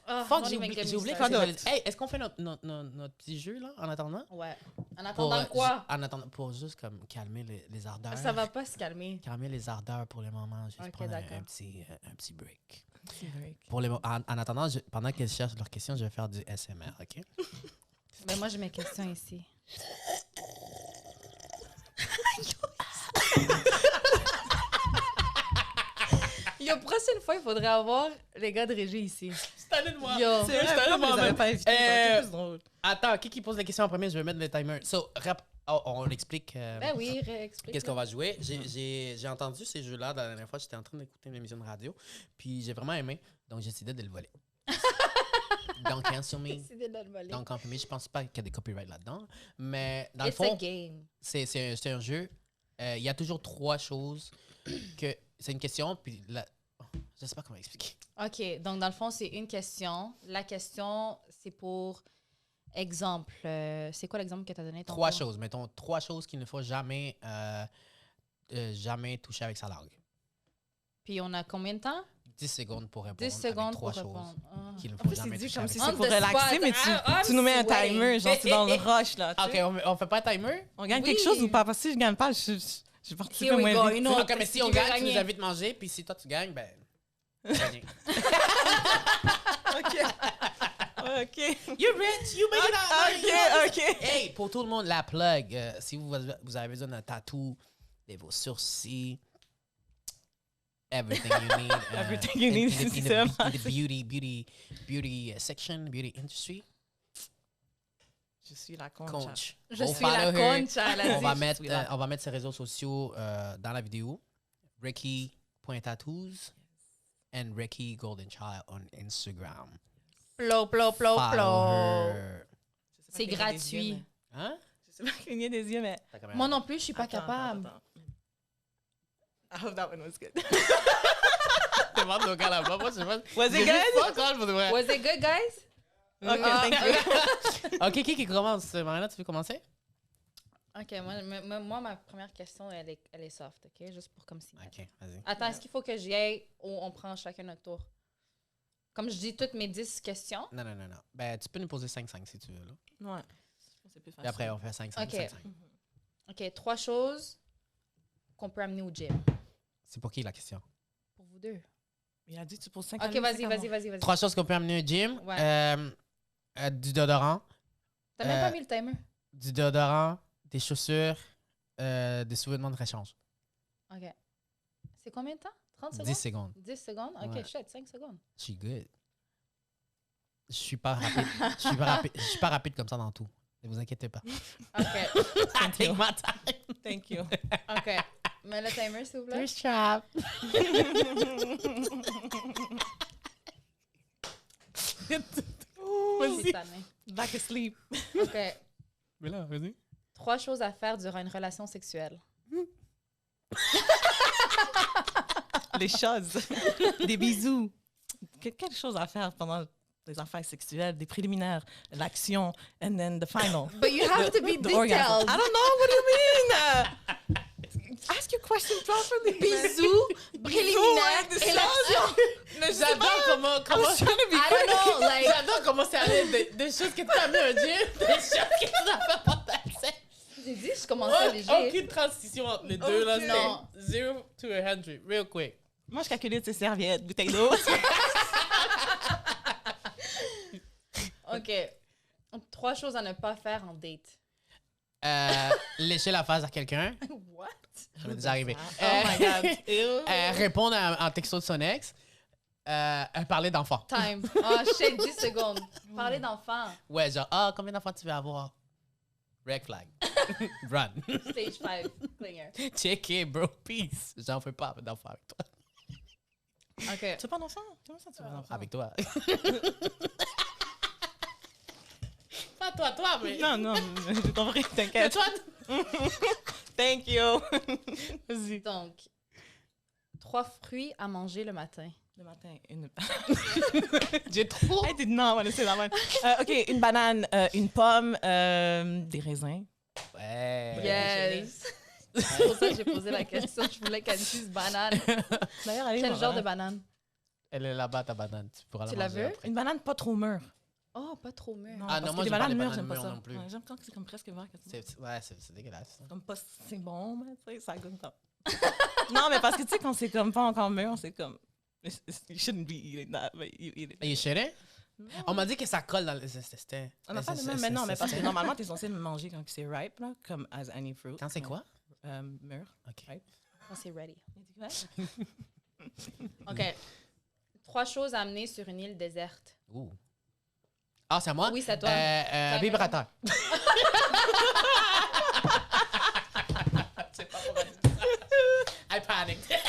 Oh, fuck, don't j'ai even oublié get me ce que started. j'allais dire. Hey, est-ce qu'on fait notre petit jeu, là, en attendant? Ouais. En Pour, attendant quoi? En attendant, pour juste comme calmer les ardeurs. Ça va pas se calmer. Calmer les ardeurs pour le moment. Juste Ok, prendre d'accord. un petit break. Pour en attendant, pendant qu'elles cherchent leurs questions, je vais faire du SMR, OK? Mais moi, j'ai mes questions ici. Yo, prochaine fois, il faudrait avoir les gars de régie ici. C'est allé de moi. Yo. C'est vrai, pourquoi vous les avez pas invités? C'est plus drôle. Attends, qui pose la question en premier? Je vais mettre le timer. So, on explique Ben oui, réexplique. qu'est-ce qu'on va jouer. J'ai entendu ces jeux-là la dernière fois. J'étais en train d'écouter une émission de radio. Puis j'ai vraiment aimé. Donc j'ai décidé de le voler. Don't cancel me. Décidé de le voler. Don't copy me. Je pense pas qu'il y a des copyrights là-dedans. Mais dans le It's a fond, game. c'est un jeu. Il y a toujours 3 choses que... C'est une question, puis là... Je sais pas comment expliquer. OK, donc dans le fond, c'est une question. La question, c'est pour exemple. C'est quoi l'exemple que tu as donné? 3 choses. Mettons 3 choses qu'il ne faut jamais, jamais toucher avec sa langue. Puis on a combien de temps? 10 secondes pour répondre. 10 secondes avec 3 pour choses répondre. Ah. qu'il ne En faut plus, jamais c'est dit toucher comme avec si sa c'est On pour the relaxer, spot. mais I'm tu nous mets un sweating. timer, genre, c'est dans le rush, là. tu OK, sais. on fait pas un timer? On gagne Oui. quelque chose ou pas? Parce que si je gagne pas, je participe Here we moins go, vite. you know. OK, mais si on tu veux gagne, tu gagner. nous invites manger, puis si toi tu gagnes, ben... Gagné. OK. OK. You're rich, you make it out. OK. Hey, pour tout le monde, la plug. Si vous avez besoin d'un tatou, de vos sourcils, everything you need. Everything you need, in c'est the ça. beauty section, beauty industry. Je suis la concha. Conch. Je Go suis la follow her. concha, elle a On dit. va je mettre, suis là. on va mettre ses réseaux sociaux dans la vidéo. Ricky.tattoos and Ricky Golden Child on Instagram. Plo, plo, plo, Follow plo. her. Je sais pas C'est cligner des gratuit. yeux, Hein? je sais pas cligner des yeux, mais... Moi non plus, je suis pas Attends, capable. attends. I hope that one was good. Demande au gars là-bas. Moi, je sais pas. Was it J'ai good? juste pas encore pour de vrai. Was it good, guys? OK, Ah, thank you. OK, qui commence? Marina, tu veux commencer? OK, moi, ma première question, elle est soft, OK? Juste pour comme si. OK, vas-y. Attends, est-ce qu'il faut que j'y aille ou on prend chacun notre tour? Comme je dis toutes mes 10 questions. Non. Ben, tu peux nous poser 5-5 si tu veux. Là. Ouais. Je pense que c'est plus Et facile. après, on fait 5-5. OK. OK, 3 choses qu'on peut amener au gym. C'est pour qui la question? Pour vous deux. Il a dit tu poses 5 OK, vas-y. 3 choses qu'on peut amener au gym. Ouais. Du déodorant. T'as même pas mis le timer? Du déodorant, des chaussures, des sous-vêtements de rechange. OK. C'est combien de temps? 30 secondes? 10 secondes. 10 secondes? OK, Ouais. shit, 5 secondes. Je suis good. Je suis pas rapide. Je suis pas rapide comme ça dans tout. Ne vous inquiétez pas. OK, Take my time. Thank you. OK. Mets le timer, s'il vous plaît. First trap. Vas-y. Back asleep. OK. Mais là, vas-y. 3 choses à faire durant une relation sexuelle. Les choses. Des bisous. Quelque chose à faire pendant les affaires sexuelles, des préliminaires, l'action, and then the final. But you have to be The orgasm. detailed. I don't know, what do you mean? Ask your question properly. Bisous, préliminaire Bisous, et l'action. Mais J'adore comment. I was trying to be I don't know, like... J'adore comment c'est allé des choses que tu as mis un gym, des choses que tu as fait pendant ta sexe. J'ai dit, je commençais léger. Aucune transition entre les deux, là. Non. C'est 0 to 100, real quick. Moi, je calculais tes serviettes, bouteille d'eau. OK. 3 choses à ne pas faire en date. Lécher la face à quelqu'un. What? Ça m'est déjà arrivé. Oh my God. Ew. Répondre en texto de son ex. Parler d'enfants. Time. Oh, shit, 10 secondes. Parler d'enfant. Ouais, genre, combien d'enfants tu veux avoir? Red flag. Run. Stage 5. Clinger. Check it, bro. Peace. J'en fais pas d'enfants avec toi. OK. Tu veux pas d'enfant? Comment ça, tu veux d'enfant? Avec toi. Pas toi, mais. Non, non, j'ai compris, t'inquiète. Toi, Thank you. vas-y. Donc, 3 fruits à manger le matin. Le matin, une... J'ai trop. I did not want to say that one. OK, une banane, une pomme, des raisins. Ouais. Yes. C'est pour ça que j'ai posé la question. Je voulais qu'elle dise banane. D'ailleurs, allez, Quel genre de banane? Elle est là-bas, ta banane. Tu pourras Tu la la manger veux? après. Une banane pas trop mûre. Oh, pas trop mûr. Ah, parce non, que moi, les j'aime pas bananes les mûres, j'aime pas bananes ça. mûres non plus. Ouais, j'aime quand c'est comme presque vert. C'est dégueulasse. C'est comme pas c'est bon, mais tu sais, ça goûte pas. Non, mais parce que tu sais, quand c'est comme pas encore mûr, c'est comme... You shouldn't be eating that, but you eat it. Are you shitting? On m'a dit que ça colle dans le. C'était. On n'a pas le même, mais non, mais parce que normalement, t'es censé le manger quand c'est ripe, là, comme as any fruit. Quand c'est quoi? Mûr. Ok. Ripe. Oh, c'est ready. Il dit quoi? OK. 3 choses à amener sur une île déserte. Ouh. Ah, c'est à moi? Oui, c'est à toi. Vibrateur. C'est pas pour I panicked.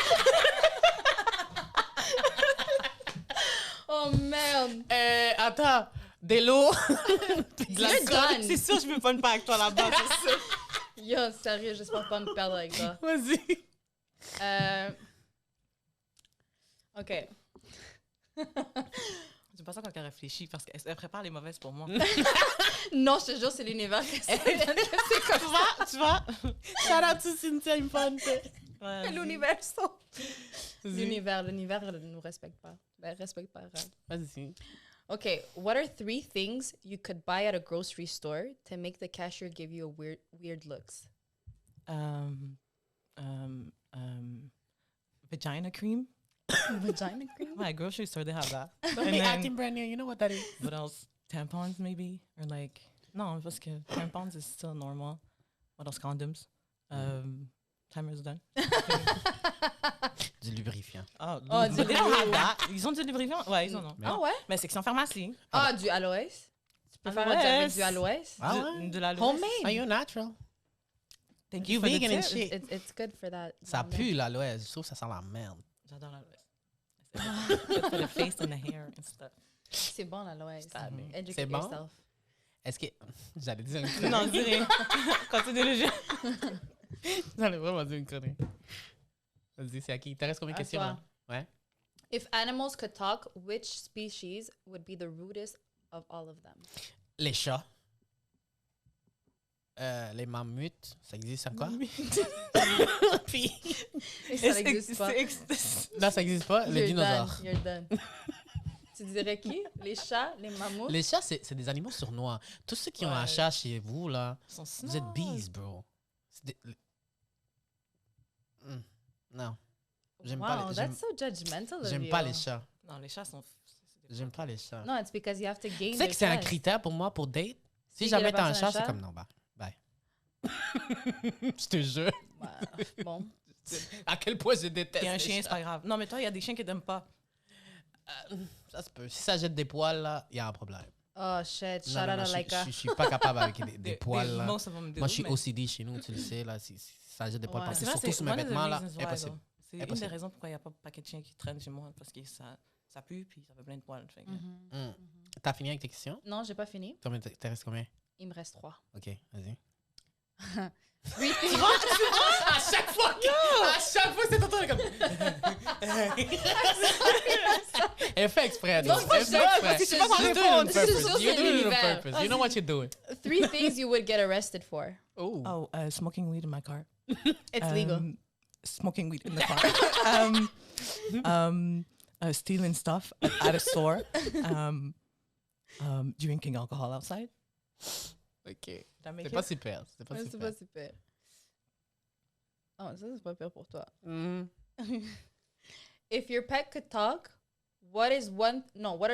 Oh, merde. Attends. De l'eau. Puis de You're l'alcool. done. C'est sûr, je me pogne pas avec toi là-bas, c'est sûr. Yo, sérieux, j'espère pas me perdre avec toi. Vas-y. OK. C'est pas ça quand elle réfléchit, parce qu'elle prépare les mauvaises pour moi. Non, je te jure, c'est l'univers. C'est comme Tu vois? Shout out to Cynthia Infante. Ouais, l'univers. Vas-y. L'univers ne nous respecte pas. Ben, respecte pas. Vas-y. OK. What are 3 things you could buy at a grocery store to make the cashier give you a weird looks? Vagina cream. Vagina cream? My grocery store, they have that. Don't be acting brand new. You know what that is. What else? Tampons, maybe? Or like... No, parce que tampons is still normal. What else? Condoms. Timer's done. Du lubrifiant. Oh, du they don't have that. Ils ont du lubrifiant? Ouais, ils en ont. Ah ouais? Mais section pharmacie. Ah, du aloès? Tu peux faire un job avec du aloès? Ah ouais? De la Homemade. Are you natural? Thank You for the vegan and tip. shit. It's good for that. Ça pue l'aloès. Je trouve que ça sent la merde. J'adore l'aloès. Good for the face and the hair and stuff. C'est bon l'aloès. Educate C'est bon? yourself. Est-ce que... J'allais dire une connerie. Non, dis rien. Continue le jeu. J'allais vraiment dire une connerie. Vas-y, c'est à qui? Il te reste combien de À questions? toi. Là? Ouais. If animals could talk, which species would be the rudest of all of them? Les chats. Les mammouths. Ça existe encore? Puis... Et ça n'existe pas. Là, ça existe pas. Les dinosaures. You're done. Tu dirais qui? Les chats, les mammouths? Les chats, c'est des animaux sournois. Tous ceux qui ont un chat chez vous, là, vous êtes bees, bro. Non. J'aime pas les, that's so judgmental of j'aime you. pas les chats. Non, les chats sont... J'aime pas les chats. No, it's because you have to gain Tu sais que c'est un trust. critère pour moi pour date? Si Si jamais la t'as un personne a chat, un c'est chat? comme non, bye. Je te jure. Bon. À quel point je déteste Et un les chien, chats. c'est pas grave. Non, mais toi, il y a des chiens qui t'aiment pas. Ça se peut. Si ça jette des poils, là, il y a un problème. Oh shit, shout Non, non, out non, à je Laika. suis pas capable avec des poils, là. Most of them do, Moi, je suis mais- OCD chez nous, tu le sais, là. Si ça jette des poils Ouais. partout, C'est vrai, surtout sur mes one of the vêtements, là, reasons why, impossible. though. C'est une Impossible. des raisons pourquoi il n'y a pas un paquet de chiens qui traînent chez moi, parce que ça pue, puis ça fait plein de poils. Fait que- Mm. T'as fini avec tes questions? Non, j'ai pas fini. Combien t'en restes combien? Il me reste 3. OK, vas-y. Three things. À chaque fois! À chaque fois, c'est ton tour, comme... Elle fait exprès. Non, donc. c'est pas Elle fait ça, exprès. parce que je sais You're pas doing quoi it on répondre. C'est purpose. sûr, You're c'est doing it on l'univers. purpose. You know what you're doing. 3 things you would get arrested for. Oh. Oh, smoking weed in my car. It's legal. Smoking weed in the car. Stealing stuff at a store. Drinking alcohol outside. OK. That make C'est it? pas super. C'est pas Ouais, c'est super. pas super. Oh, ça, c'est pas pire pour toi. Mm. If your pet could talk, what are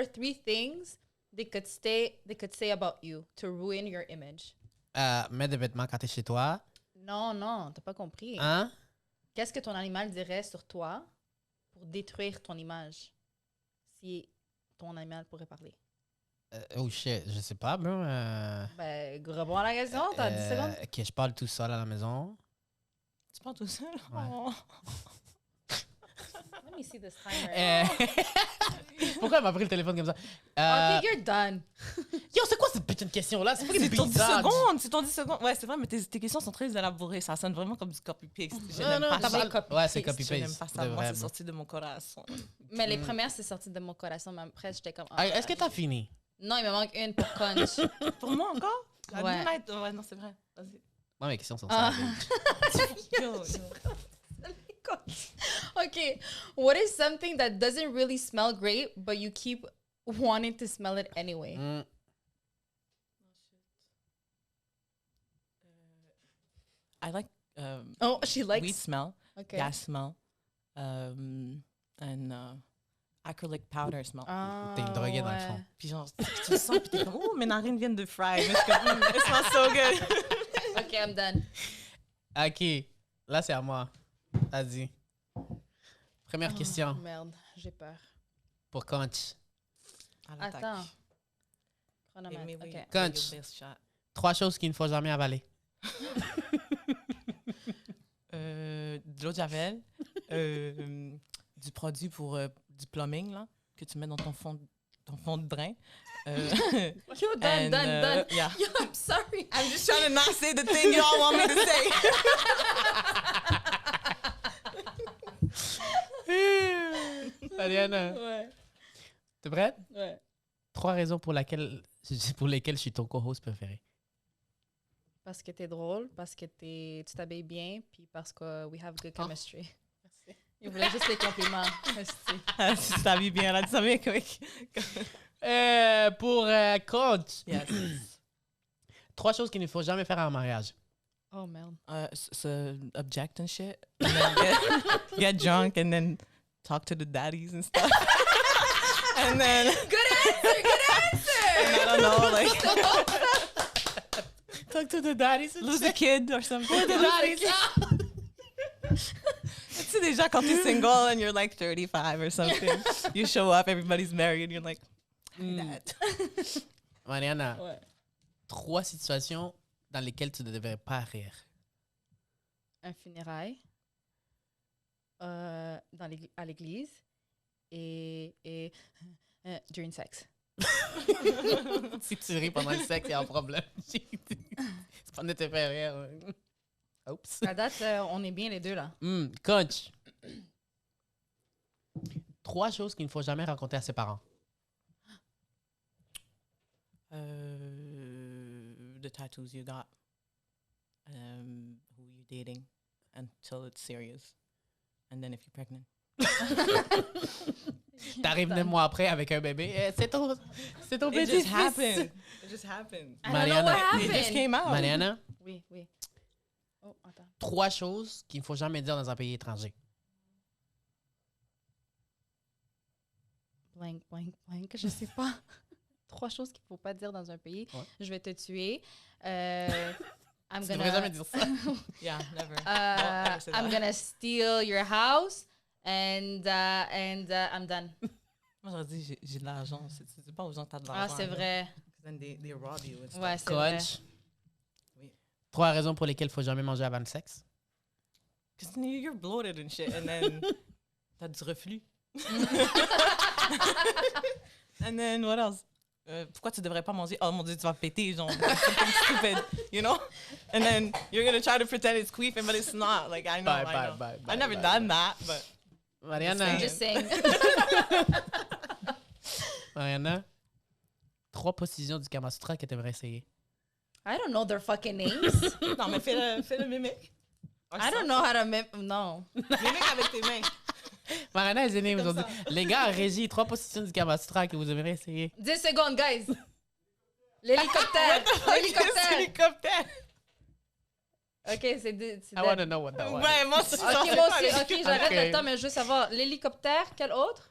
3 things they could say about you to ruin your image? Mettre des vêtements quand t'es chez toi. Non, t'as pas compris. Hein? Qu'est-ce que ton animal dirait sur toi pour détruire ton image? Si ton animal pourrait parler. Oh shit, je sais pas, bro. Ben, réponds à la question, t'as 10 secondes. Que je parle tout seul à la maison. Tu parles tout seul? Ouais. Oh. Let me see this timer. Pourquoi elle m'a pris le téléphone comme ça? OK, you're done. Yo, c'est quoi cette putain de question-là? C'est pas C'est ton 10 bizarre. secondes! C'est ton 10 secondes! Ouais, c'est vrai, mais tes questions sont très élaborées. Ça sonne vraiment comme du copy-paste. Je Non, n'aime non, pas t'as ça. pas- copy-paste. Ouais, c'est Je n'aime copy-paste. pas de ça. Moi, vrai, c'est bro. sorti de mon corazon. Mais les premières, c'est sorti de mon corazon, mais après, j'étais comme... Ah, est-ce que t'as fini? Non, il me manque une pour Conch. Pour moi encore? La Ouais. Midnight? Ouais, non, c'est vrai. Vas-y. Moi, mes questions sont Ah. sales. Yo. Okay, what is something that doesn't really smell great, but you keep wanting to smell it anyway? Mm. I like Oh, she likes... weed smell, Okay. gas smell, and acrylic powder smell. Ah, T'es une droguée dans le fond. ouais. Puis genre, tu le sens, puis t'es comme, oh, mes narines viennent de fry. Mais je suis comme, it smells so good. OK, I'm done. OK. Là, c'est à moi. Vas-y. Première question Oh, merde, j'ai peur. pour Conch. À l'attaque. Attends. Give me Chronomètre. your- OK. your best shot. 3 choses qu'il ne faut jamais avaler. De l'eau de javel, du produit pour du plumbing là, que tu mets dans ton fond de drain. Yo, done, done. Yeah. Yo, I'm sorry. I'm just trying to not say the thing you all want me to say. Ariana, Ouais, t'es prête? ouais. 3 raisons pour lesquelles je suis ton co-host préféré. Parce que t'es drôle, parce que tu t'habilles bien, puis parce que we have good chemistry. Merci. Il voulait juste les compliments. Merci. Tu t'habilles bien là, tu t'habilles quick. Pour Conch, Yes. 3 choses qu'il ne faut jamais faire en mariage. Oh, merde. So object and shit. And then get drunk and then talk to the daddies and stuff. And then Good answer! I don't know, like Talk to the daddies. lose a kid or something. The daddies. Tu sais déjà quand t'es single and you're like 35 or something, you show up, everybody's married, and you're like, hey, dad. Mariana, Ouais. 3 situations dans lesquelles tu ne devrais pas rire. Un funérail à l'église et during sex. Si tu ris pendant le sexe, il y a un problème. C'est pas de te faire rire. Oups. À date, on est bien les deux, là. Coach. 3 choses qu'il ne faut jamais raconter à ses parents. The tattoos you got, who you dating, until it's serious, and then if you're pregnant. T'arrives 9 mois après avec un bébé. C'est ton It petit just happened. It just happened. I don't know Mariana, what It just happened. came out. Mariana, Oui. Oh, attends. 3 choses qu'il ne faut jamais dire dans un pays étranger. Blank, je sais pas. 3 choses qu'il faut pas dire dans un pays. Ouais. Je vais te tuer. I'm Tu devrais jamais dire ça. Yeah, never. never say I'm that. gonna steal your house and I'm done. Moi, j'aurais dit, j'ai de l'argent. Tu dis pas aux gens que t'as de Ah, l'argent. c'est là. vrai. Then they rob you and stuff. Ouais, c'est vrai. Coach. Oui. 3 raisons pour lesquelles il ne faut jamais manger avant le sexe. Because you're bloated and shit, and then t'as du reflux. And then what else? Pourquoi tu devrais pas manger? Oh mon Dieu, tu vas péter, genre, something stupid, you know? And then you're gonna try to pretend it's queefing, but it's not. Like, I know, Bye, I bye, know. bye, I've never bye, done that, but Mariana, Just saying. Mariana, 3 positions du Kama Sutra que tu aimerais essayer. I don't know their fucking names. non, mais fais le mimique. I don't know how to no. Mimique avec tes mains. Mariana est gênée aujourd'hui. Les gars, en régie, 3 positions du Kama Sutra que vous aimeriez essayer. 10 secondes, guys. L'hélicoptère. L'hélicoptère. Hélicoptère. OK, c'est I want to know what that was. Ouais, moi aussi, j'en OK, sais moi pas, aussi. les- OK, j'arrête Ok. le temps, mais je veux savoir. L'hélicoptère, quel autre?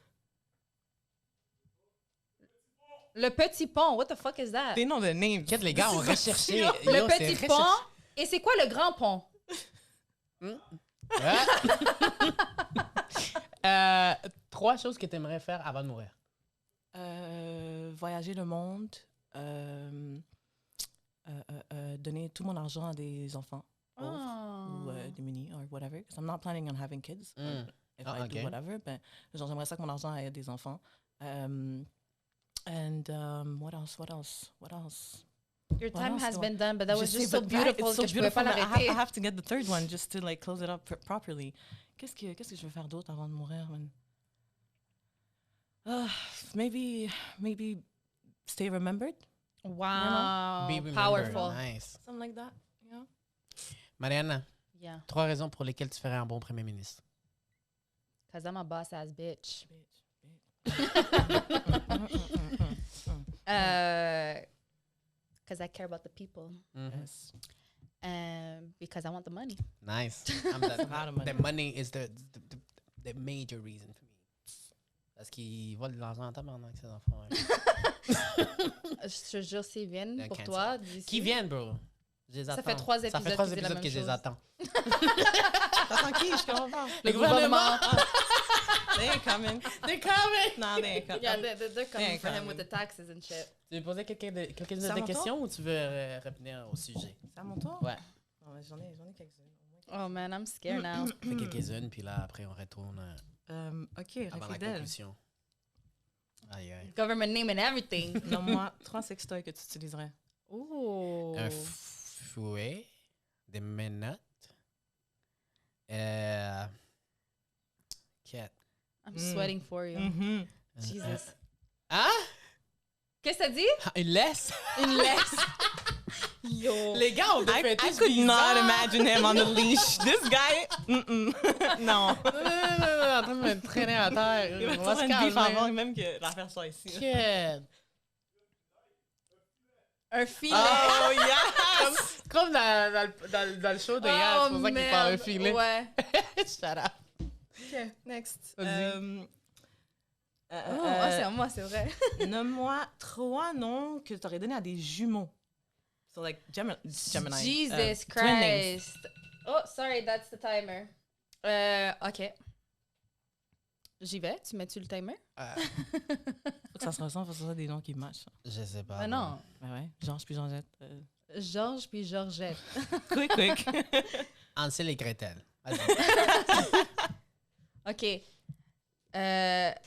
Le petit pont. What the fuck is that? They know the names. Qu'est-ce que les gars ont recherché? Le Yo, c'est petit pont. recherché. Et c'est quoi le grand pont? Ah. 3 choses que tu aimerais faire avant de mourir. Voyager le monde, donner tout mon argent à des enfants ou démunis or whatever. Because I'm not planning on having kids. Mm. If Ah, I ok. do whatever, ben, genre, j'aimerais ça que mon argent aille à des enfants. What else? Your What time else has do I- been done, but that Je was sais, just so but that- beautiful it's so que je pouvais pas beautiful, but l'arrêter. I have to get the third one just to like close it up properly. Qu'est-ce que je vais faire d'autre avant de mourir, man? Maybe stay remembered, Wow. Be remembered. Powerful. Nice. something like that. You know? Mariana, Yeah. 3 raisons pour lesquelles tu ferais un bon premier ministre. Because I'm a boss ass bitch. Because I care about the people. Yes. Because I want the money. Nice. lot of money. The money is the major reason for me. Parce qu'ils volent de l'argent en tabarnak, ces enfants. Je te jure, s'ils viennent Le pour cancer. toi, d'ici. Qui viennent, bro? Je les Ça attends. fait 3 Ça fait épisodes 3 qu'ils disent la épisodes même que je les chose. attends. T'attends qui? Je comprends pas. Le gouvernement. They ain't coming. They're coming! No, they ain't coming. Yeah, they're coming Yeah, for him coming. with the taxes and shit. Tu veux poser quelques-unes C'est à de mon questions ou tu veux revenir au sujet? C'est à mon tour? Ouais. Non, mais j'en ai quelques-unes. Oh man, I'm scared now. Fais quelques-unes, puis là, après, on retourne OK, avant la Fidèle. conclusion. Aïe, aïe. Government name and everything. Nomme-moi 3 sextoys que tu utiliserais. Ooh. Un fouet, des menottes, cat. I'm sweating for you. Mm-hmm. Jesus. Ah? Qu'est-ce que t'as dit? Une laisse? Une laisse. Yo. Les gars, on I could not imagine him on the leash. This guy, non. Non, en train de me traîner à terre. Il va On va se faire une bif avant calmer. même que l'affaire soit ici. Cat. Un filet. Oh, yes! Comme dans le show de hier, c'est pour ça qu'il parle un filet. Ouais. Shut up. OK, next. Vas-y. C'est à moi, c'est vrai. Nomme-moi 3 noms que tu aurais donné à des jumeaux. So, like, Gemini. Jesus twin names. Christ. Oh, sorry, that's the timer. OK. J'y vais. Tu mets-tu le timer? Faut que ça se ressemble, faut que ce soit des noms qui matchent. Je sais pas. Ah non. Ben ouais, Georges puis Georgette. Georges puis Georgette. Quick. Ansel et Gretel. Vas-y. OK.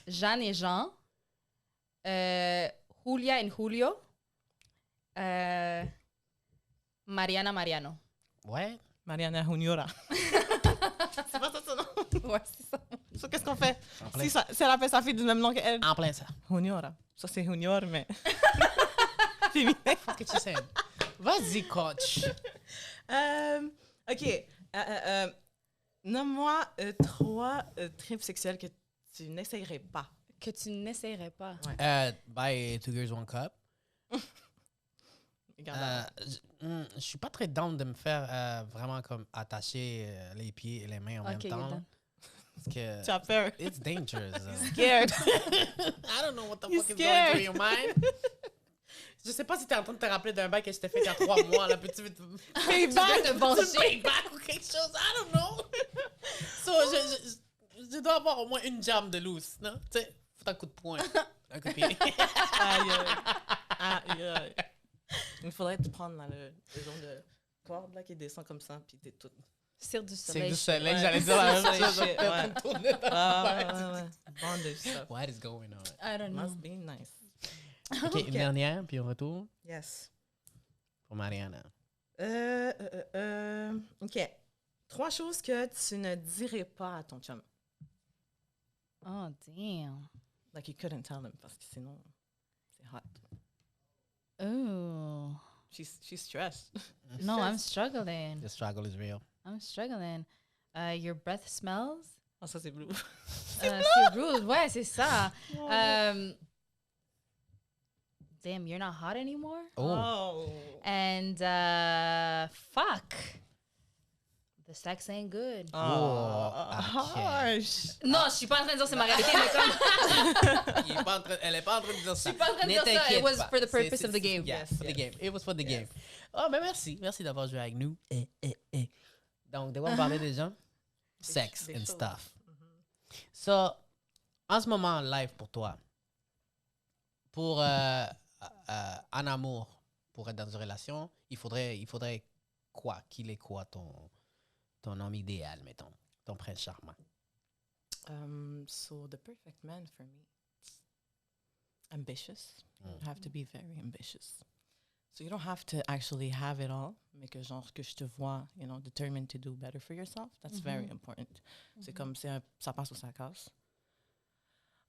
Jeanne et Jean. Julia et Julio. Mariana Mariano. Ouais. Mariana Juniora. C'est pas ça son nom? Ouais, c'est ça. So, qu'est-ce qu'on fait? En plein, Si elle appelle sa fille du même nom qu'elle. en plein ça. Juniora. Ça, c'est Junior, mais... Féminin. Qu'est-ce que tu sais? Vas-y, coach. OK. Nomme-moi 3 trips sexuels que tu n'essayerais pas. Que tu n'essayerais pas. By Two Girls One Cup. Regarde. Je suis pas très down de me faire vraiment comme attacher les pieds et les mains en même temps. good. Parce que Tu as peur. it's dangerous. Scared. I don't know what the You're fuck is scared. going through your mind. Je sais pas si t'es en train de te rappeler d'un bail que je t'ai fait il y a 3 mois. Là, peux-tu Payback. te venger. payback ou quelque chose? I don't know. So, je dois avoir au moins une jambe de loose, non? Tu sais, faut un coup de poing. Un coup de pied. Aïe. Il faudrait te prendre dans le genre de corde là, qui descend comme ça, puis t'es toute... Cire du C'est soleil. du soleil, Ouais. j'allais dire la même Shit, chose. ouais. Pour me tourner dans la tête. Bondage stuff. What is going on? I don't know. Must be nice. OK, une dernière, puis on retourne Yes. pour Mariana. OK. 3 choses que tu ne dirais pas à ton chum. Oh, damn. Like you couldn't tell him parce que sinon, c'est hot. Oh. She's stressed. No, I'm struggling. The struggle is real. I'm struggling. Your breath smells. Oh, ça, c'est blue. C'est rude. Ouais, c'est ça. Damn, you're not hot anymore? Oh. And fuck. The sex ain't good. Harsh. Non, je suis pas en train de dire c'est ma réalité, mais comme... Elle est pas en train de dire ça. Je suis pas en train de Ne dire ça. It t'inquiète was pas. for the purpose of the game. Yeah, for the game. It was for the game. Oh, ben merci. Merci d'avoir joué avec nous. Donc, de quoi on parlait déjà? Sex des and choses. stuff. So, en ce moment, live pour toi, pour en amour, pour être dans une relation, il faudrait quoi? Qu'il est quoi ton homme idéal, mettons? Ton prince charmant. So the perfect man for me, ambitious. You have to be very ambitious. So you don't have to actually have it all, mais que genre que je te vois, you know, determined to do better for yourself. That's very important. C'est comme ça passe ou ça casse.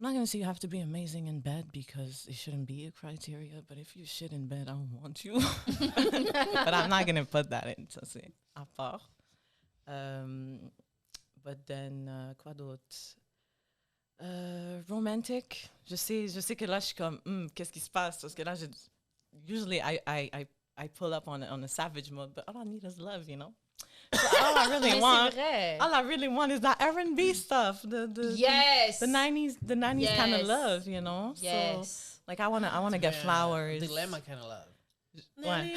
I'm not gonna say you have to be amazing in bed because it shouldn't be a criteria. But if you shit in bed, I don't want you. But I'm not gonna put that in. Ça c'est à part. But then quoi d'autre? Romantic. Je sais que là je suis comme qu'est-ce qui se passe parce que là usually I pull up on a savage mode, but all I need is love, you know. So all I really Mais want, c'est vrai. all I really want is that R&B stuff, Yes. the 90s kind of Yes. love, you know. Yes. So like I wanna get flowers. Dilemma kind of love. Ouais.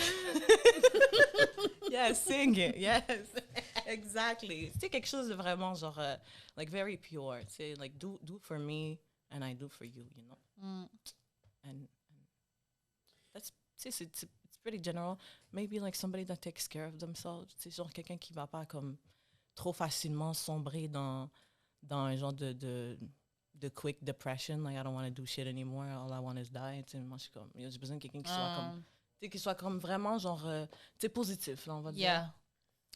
Yes, sing it. Yes, exactly. C'est quelque chose de vraiment genre like very pure. C'est like do for me and I do for you, you know. And that's it's pretty general. Maybe like somebody that takes care of themselves. C'est genre quelqu'un qui va pas comme trop facilement sombrer dans un genre de quick depression. Like I don't want to do shit anymore. All I want is die. Tu sais, moi je suis comme j'ai besoin de quelqu'un qui soit comme qui soit comme vraiment genre tu sais positif là on va dire. Yeah.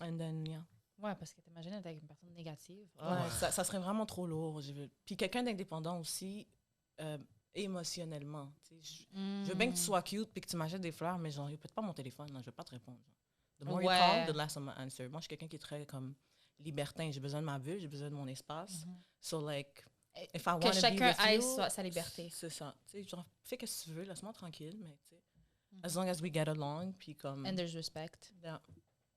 And then yeah. Ouais, parce que t'imagines être avec une personne négative. Ouais, ça serait vraiment trop lourd. Puis quelqu'un d'indépendant aussi, émotionnellement. Je veux bien que tu sois cute puis que tu m'achètes des fleurs, mais genre, peut-être pas mon téléphone, là, je vais pas te répondre. The more you call, the less I'm gonna answer. Moi, je suis quelqu'un qui est très comme libertin. J'ai besoin de ma bulle, j'ai besoin de mon espace. So like, if I want to be with you... Que chacun aille sa liberté. C'est ça. Tu sais, genre, fais ce que tu veux, laisse-moi tranquille, mais tu sais, as long as we get along, puis comme... And there's respect. Yeah,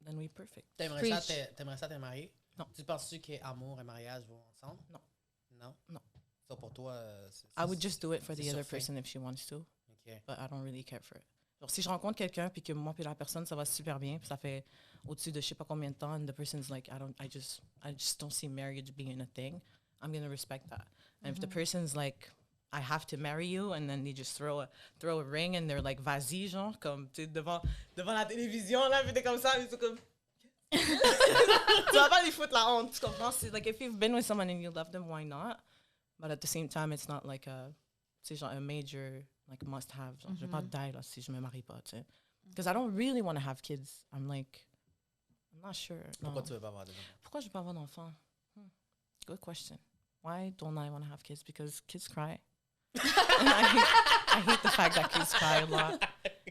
then we perfect. T'aimerais ça te marier? Non. Tu penses-tu qu'amour et mariage vont ensemble? Non. Non? Non. Ça, pour toi, I would just do it for the c'est other surfait. person if she wants to, OK. but I don't really care for it. Genre, si je rencontre quelqu'un puis que moi puis la personne ça va super bien, puis ça fait au-dessus de je sais pas combien de temps, and the person's like I just don't see marriage being a thing, I'm gonna respect that. And if the person's like I have to marry you, and then they just throw a ring and they're like vas-y genre comme tu sais devant la télévision là, puis t'es comme ça, puis c'est comme tu vas pas lui foutre la honte, tu comprends? C'est like if you've been with someone and you love them, why not? But at the same time, it's not like c'est genre a major like must have. Genre, je vais pas die là si je me marie pas, tu sais. Because I don't really want to have kids. I'm not sure. Pourquoi No. tu veux pas avoir des enfants? Pourquoi je veux pas avoir d'enfants? Good question. Why don't I want to have kids? Because kids cry. And I hate the fact that kids cry a lot.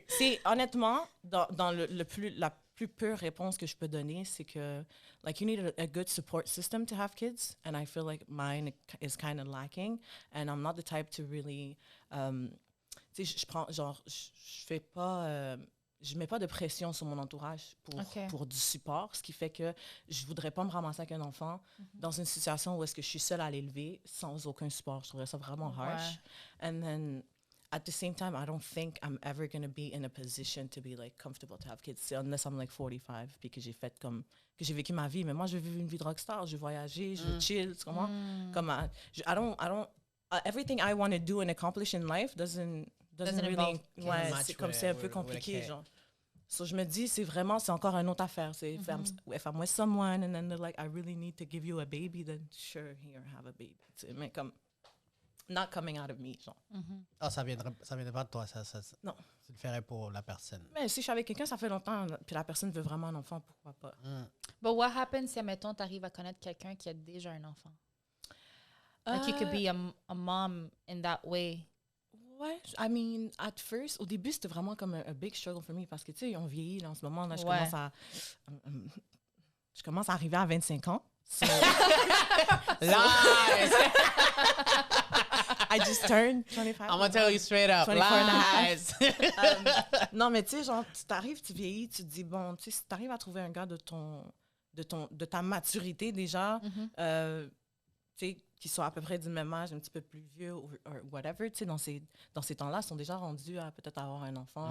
C'est honnêtement dans la plus pure réponse que je peux donner, c'est que like you need a good support system to have kids, and I feel like mine is kind of lacking, and I'm not the type to really tu sais je prends genre je fais pas je mets pas de pression sur mon entourage pour du support, ce qui fait que je voudrais pas me ramasser avec un enfant dans une situation où est-ce que je suis seule à l'élever sans aucun support. Je trouverais ça vraiment harsh. And then at the same time, I don't think I'm ever going to be in a position to be like comfortable to have kids unless I'm like 45 puis que j'ai vécu ma vie. Mais moi, je veux vivre une vie de rockstar, je veux voyager, je veux chill, tu comprends? Comme I don't everything I want to do and accomplish in life doesn't really c'est un peu compliqué genre. So je me dis c'est encore une autre affaire, c'est if I'm with someone and then they're like I really need to give you a baby, then sure, here, have a baby. Mais comme not coming out of me genre. Ah, ça viendrait pas de toi, ça. Non. Tu le ferais pour la personne. Mais si je suis avec quelqu'un, ça fait longtemps, puis la personne veut vraiment un enfant, pourquoi pas? But what happens si, admettons, t'arrives à connaître quelqu'un qui a déjà un enfant? Like you could be a mom in that way. Ouais, I mean, at first, au début, c'était vraiment comme un big struggle for me parce que, tu sais, on vieillit, là, en ce moment, là, je commence à arriver à 25 ans. So, Lies! I just turned 25. I'm gonna tell you straight up. 24 and a half. Lies! Non, mais tu sais, genre, tu t'arrives, tu vieillis, tu te dis, bon, tu sais, si tu arrives à trouver un gars de ta maturité déjà, tu sais, qui soit à peu près du même âge, un petit peu plus vieux ou whatever, tu sais, dans ces temps-là, ils sont déjà rendus à peut-être avoir un enfant.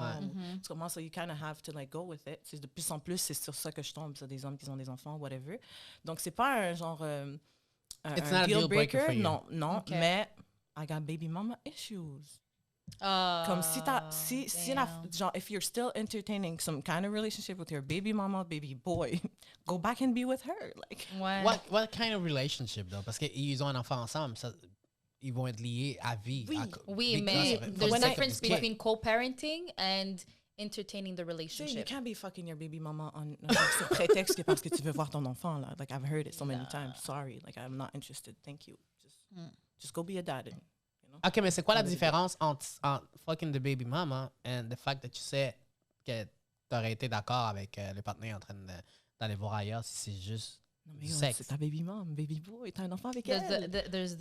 Tu commences, so you kind of have to like go with it. C'est de plus en plus, c'est sur ça que je tombe, sur des hommes qui ont des enfants, whatever. Donc, c'est pas un genre un deal breaker. For you. Non, Okay. mais I got baby mama issues. Comme si genre, if you're still entertaining some kind of relationship with your baby mama, baby boy, go back and be with her. Like, Ouais. What kind of relationship, though? Parce qu'ils ont un enfant ensemble, ils vont être liés à vie. Oui, mais grâce- there's a grâce- difference grâce- between co-parenting and entertaining the you relationship. can't be fucking your baby mama sur prétexte que parce que tu veux voir ton enfant. Là. Like, I've heard it so many times. Sorry, like, I'm not interested. Thank you. Just go be a dad. OK, mais c'est quoi la différence entre fucking the baby mama and the fact that tu sais que t'aurais été d'accord avec le partenaire en train d'aller voir ailleurs si c'est juste Non, du mais sexe? c'est ta baby mom, baby boy, t'as un enfant avec elle. There's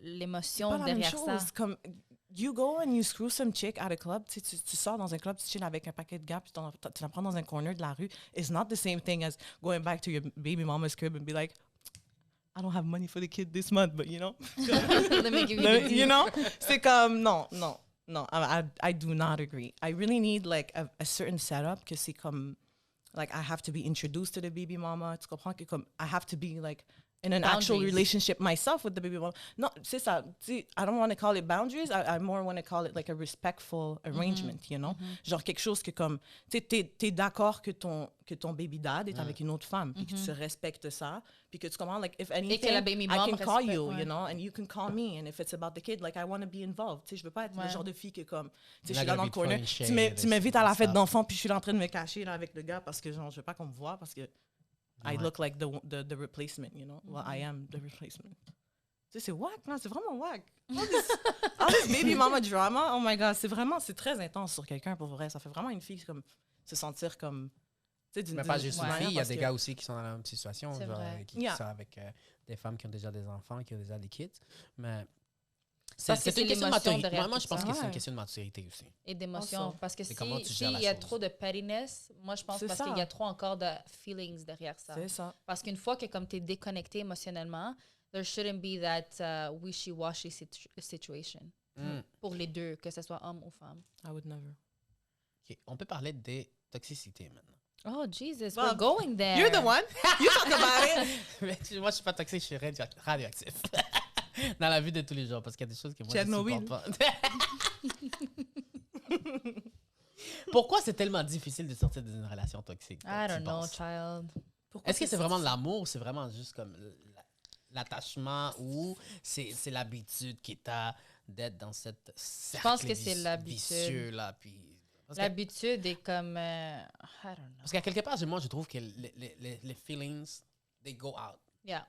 l'émotion Pas la même derrière ça. chose. Comme, you go and you screw some chick at a club, tu sors dans un club, tu chill avec un paquet de gars, puis tu la prends dans un corner de la rue. It's not the same thing as going back to your baby mama's crib and be like, I don't have money for the kid this month, but you know. Let me give you the You know? C'est comme, non. I do not agree. I really need like a certain setup que c'est comme, like I have to be introduced to the baby mama. Tu comprends que comme, I have to be like in an actual Boundaries. relationship myself with the baby mama. No, c'est ça. I don't want to call it boundaries. I more want to call it like a respectful arrangement, you know? Genre quelque chose que comme, tu sais, t'es d'accord que ton baby dad est avec une autre femme, puis que tu respectes ça, puis que tu comprends, like, if anything, la baby I mom can call respecte, you, ouais. you know, and you can call me, and if it's about the kid, like, I want to be involved. Tu sais, je veux pas être le genre de fille que comme, tu sais, je suis là dans le corner, tu m'invites à la fête d'enfant, puis je suis là en train de me cacher là avec le gars parce que genre, je veux pas qu'on me voit parce que I look like the replacement, you know? Well, I am the replacement. Tu sais, c'est whack, man, c'est vraiment whack. All this baby mama drama, oh my God, c'est très intense sur quelqu'un, pour vrai. Ça fait vraiment une fille comme, se sentir comme, tu sais, Mais pas juste une fille, il y a des que- gars aussi qui sont dans la même situation, C'est genre, vrai. qui sont avec des femmes qui ont déjà des enfants, qui ont déjà des kids. Mais Parce que c'est une question de l'émotion maturité. derrière Moi, tout je pense ça. que c'est une Ouais. question de maturité aussi. Et d'émotion. Also. Parce que C'est comment tu si gères la il y a chose. trop de pettiness, moi, je pense C'est parce ça. qu'il y a trop encore de feelings derrière ça. C'est ça. Parce qu'une fois que comme tu es déconnecté émotionnellement, there shouldn't be that wishy-washy situation Mm. pour les deux, que ce soit homme ou femme. I would never. OK. On peut parler des toxicités maintenant. Oh, Jesus, Well, we're going there. You're the one. You talk about it. Mais moi, je suis pas toxique, je suis radioactif. Dans la vie de tous les jours, parce qu'il y a des choses que moi, je Tchernobyl. supporte pas. Pourquoi c'est tellement difficile de sortir d'une relation toxique? I tu don't know, penses? child. Pourquoi Est-ce que c'est si vraiment de difficile? l'amour ou c'est vraiment juste comme l'attachement ou c'est l'habitude qui t'a d'être dans cette cercle pense que c'est l'habitude. vicieux là, puis... Parce que- L'habitude est comme... I don't know. Parce qu'à quelque part, moi, je trouve que les feelings, they go out. Yeah.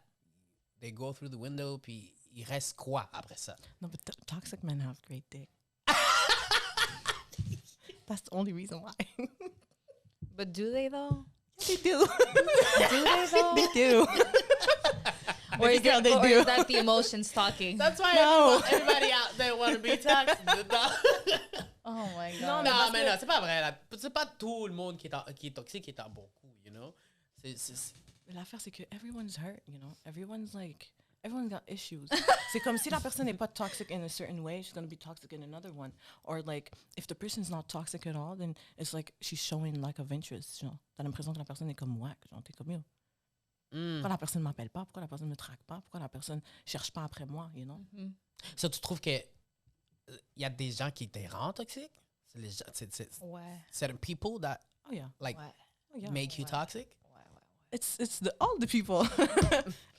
They go through the window, puis il reste quoi après ça? No, but toxic men have great dick. That's the only reason why. But do they, though? They do. Do they, though? They do. Or is, girl, it, they or do. is that the emotions talking? That's why No. everybody out there want to be toxic. Oh my God. Non, Non, parce mais que- non, c'est pas vrai. là. C'est pas tout le monde qui est toxique qui est en bon coup, you know? C'est- L'affaire, c'est que everyone's hurt, you know? Everyone's got issues. C'est comme si la personne n'est pas toxic in a certain way, she's going to be toxic in another one. Or like, if the person's not toxic at all, then it's like she's showing lack of interest, genre. T'as l'impression que la personne est comme whack, genre, t'es comme yo. Mm. Pourquoi la personne ne m'appelle pas? Pourquoi la personne ne me traque pas? Pourquoi la personne cherche pas après moi, you know? Mhm. Ça, tu trouves que il y a des gens qui te rendent toxique? C'est les gens, c'est Ouais. certain people that Oh yeah. like Ouais. Oh, yeah. make you toxic? It's all the people.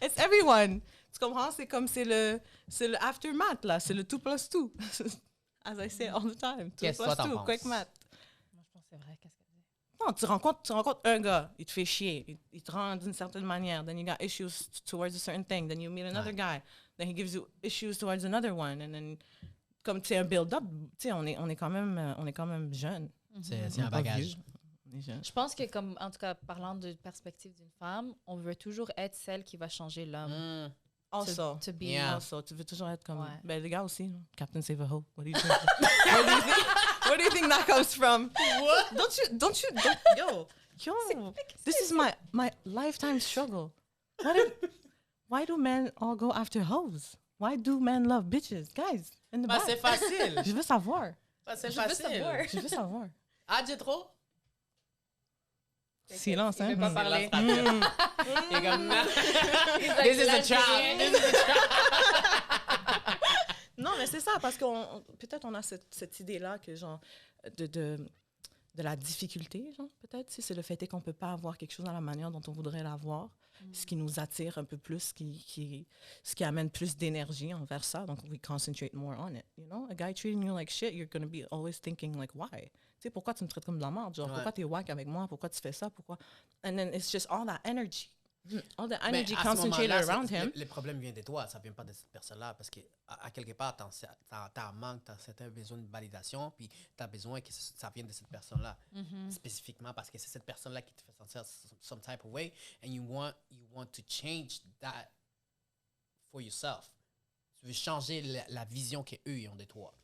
It's everyone. Tu comprends? C'est comme c'est le aftermath là, c'est le 2 plus 2. As I say all the time. 2 Qu'est-ce que plus toi t'en 2, penses? quick math. Moi, je pense que c'est vrai. Qu'est-ce qu'elle dit? Non, tu rencontres un gars, il te fait chier, il te rend d'une certaine manière, then you got issues towards a certain thing, then you meet another guy, then he gives you issues towards another one, and then comme tu sais un build-up, tu sais on est quand même jeune. C'est On un est pas bagage. vieux. On est jeune. Je pense que, comme, en tout cas, parlant de perspective d'une femme, on veut toujours être celle qui va changer l'homme. Mm. Also, To be. Yeah. also, tu veux toujours être comme Ouais. ben les gars aussi, là. Captain Save a Hoe. What do you think? Where do you think that comes from? What? Don't you yo. This is my lifetime struggle. Why do men all go after hoes? Why do men love bitches? Guys, in the Bah, back. c'est facile. Je veux savoir. Bah, c'est Je veux facile. savoir. Je veux savoir. Ah, j'ai trop? Silence, Il hein? veut pas parler. Il est comme, like, This is a là, trap. j'ai This is a trap. Non, mais c'est ça, parce qu'on peut-être on a cette idée-là que genre de la difficulté, genre peut-être, si c'est le fait est qu'on peut pas avoir quelque chose dans la manière dont on voudrait l'avoir, ce qui nous attire un peu plus, ce qui amène plus d'énergie envers ça, donc we concentrate more on it, you know? A guy treating you like shit, you're gonna be always thinking like why? Tu sais, pourquoi tu me traites comme de la merde? Genre, Ouais. pourquoi t'es whack avec moi? Pourquoi tu fais ça? Pourquoi? And then it's just all that energy. All the Mais energy à ce concentrated moment-là, around him. Le problème vient de toi, ça vient pas de cette personne-là, parce que à quelque part, t'as un manque, t'as certain besoin de validation, puis t'as besoin que ça vienne de cette personne-là, spécifiquement parce que c'est cette personne-là qui te fait sentir some type of way, and you want to change that for yourself. Tu veux changer la vision qu'eux ils ont de toi.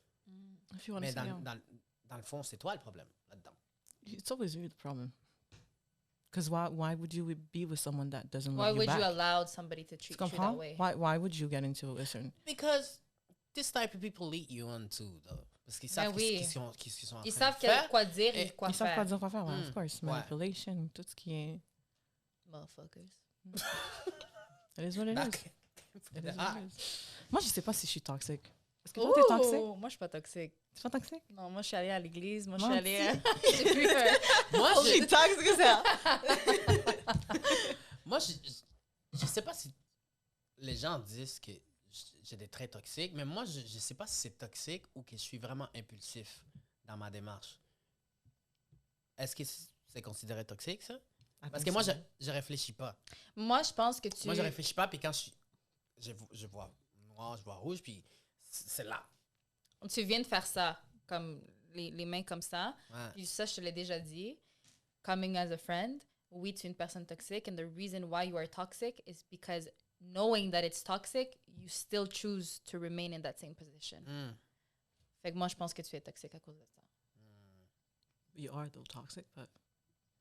If you wanna Mais say, yeah. dans le fond, c'est toi le problème là-dedans. It's always you the problem. Because why would you be with someone that doesn't Why love you would back? you allow somebody to Tu treat you that comprends? way? Why would you get into a certain... Because this type of people lead you on too, though. Parce qu'ils savent oui. qu'est-ce qu'ils sont en Ils train savent de faire. quoi dire et Et quoi Ils savent quoi faire. dire, quoi faire, ouais, of course. Ouais. Manipulation, tout ce qui est... Motherfuckers. It is what it is. Back. It is Ah. what it is. Moi, je sais pas si je suis toxique. Est-ce que toi, t'es toxique? Oh, moi, je suis pas toxique. Tu pas toxique? Non, moi, je suis allée à l'église. Moi, je Moi suis allée... J'ai vu Moi, Je suis toxique, c'est ça? Moi, je sais pas si les gens disent que j'ai des traits toxiques, mais moi, je sais pas si c'est toxique ou que je suis vraiment impulsif dans ma démarche. Est-ce que c'est considéré toxique, ça? Parce que moi, je réfléchis pas. Moi, je pense que tu... Moi, je réfléchis pas, puis quand je vois noir, je vois rouge, puis c'est là. Tu viens de faire ça, comme les mains comme ça. Ouais. Puis ça, je te l'ai déjà dit. Coming as a friend, oui, tu es une personne toxique. And the reason why you are toxic is because knowing that it's toxic, you still choose to remain in that same position. Fait que moi, je pense que tu es toxique à cause de ça. You are though toxic, but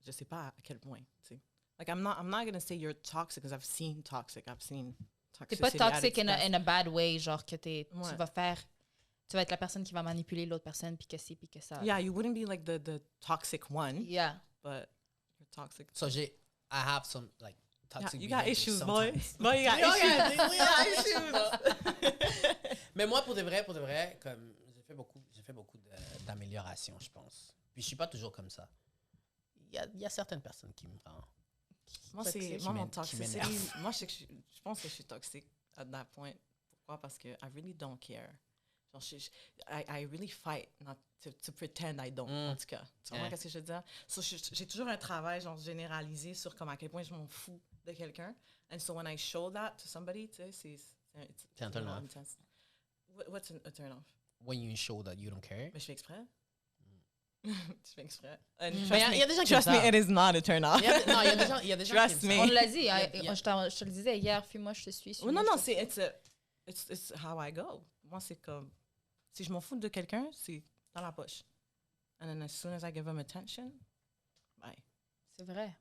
je sais pas à quel point. Tu sais. Like I'm not gonna say you're toxic because I've seen toxic. I've seen T'es toxicity. pas at toxic its best. in a bad way, genre que tu Ouais. vas être la personne qui va manipuler l'autre personne, puis que ci, puis que ça. Yeah, you wouldn't be like the toxic one, Yeah. but you're toxic. So I have some like toxic You got behavior issues, boy. sometimes. Boy, you got We issues. got issues. Mais moi, pour de vrai, comme j'ai fait beaucoup d'améliorations, je pense. Puis je suis pas toujours comme ça. Il y a certaines personnes qui me rendent. Moi, Toxic. mon Qui toxicity. m'énerve. Moi, je pense que je suis toxique at that point. Pourquoi? Parce que I really don't care. Genre, I really fight not to pretend I don't, en tout cas. Tu comprends qu'est-ce que je veux dire? So, j'ai toujours un travail genre généralisé sur comme à quel point je m'en fous de quelqu'un. And so when I show that to somebody, tu sais, C'est un turn off. intense. What's a turn off? When you show that you don't care. Mais je fais exprès. Je fais exprès. And Mais il y a des gens qui trust me, savent. it is not a turn off. Il y a des gens Trust qui me. aiment On ça. l'a dit, Yeah. je te le disais hier, fuis-moi, je te suis. Oh, non, non, it's how I go. Moi, c'est comme, si je m'en fous de quelqu'un, c'est dans la poche. And then as soon as I give him attention, bye. C'est vrai.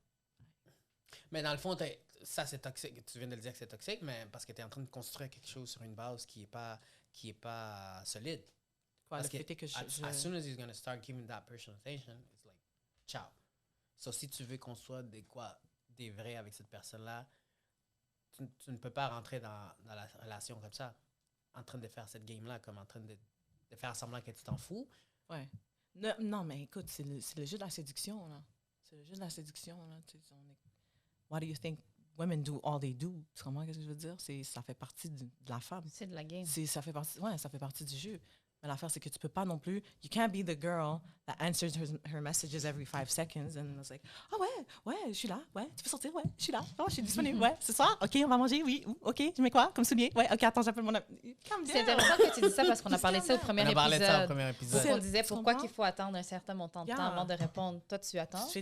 Mais dans le fond, ça c'est toxique. Tu viens de le dire que c'est toxique, mais parce que tu es en train de construire quelque chose sur une base qui est pas solide. Quoi, Parce le que fait est que as soon as he's going to start giving that person attention, it's like, ciao. So, si tu veux construire des vrais avec cette personne-là, tu ne peux pas rentrer dans la relation comme ça, en train de faire cette game-là, comme en train de faire semblant que tu t'en fous. Ouais. Non, mais écoute, c'est le jeu de la séduction, là. C'est le jeu de la séduction, là. Why do you think women do all they do? Tu comprends ce que je veux dire? Ça fait partie de la femme. C'est de la game. Ça fait partie du jeu. Mais l'affaire, c'est que tu peux pas non plus. You can't be the girl that answers her messages every 5 seconds and it's like, ah ouais, je suis là, ouais, tu peux sortir, ouais, je suis là, oh, je suis disponible, ouais, c'est ça, ok, on va manger, oui, ok, je mets quoi comme soulier, ouais, ok, attends, j'appelle mon ami. C'est intéressant que tu dis ça parce qu'on a parlé de ça au premier On a parlé de ça au épisode. premier épisode. On disait Tu pourquoi comprends? qu'il faut attendre un certain montant de temps Yeah. avant de répondre. Toi, tu attends. Tu te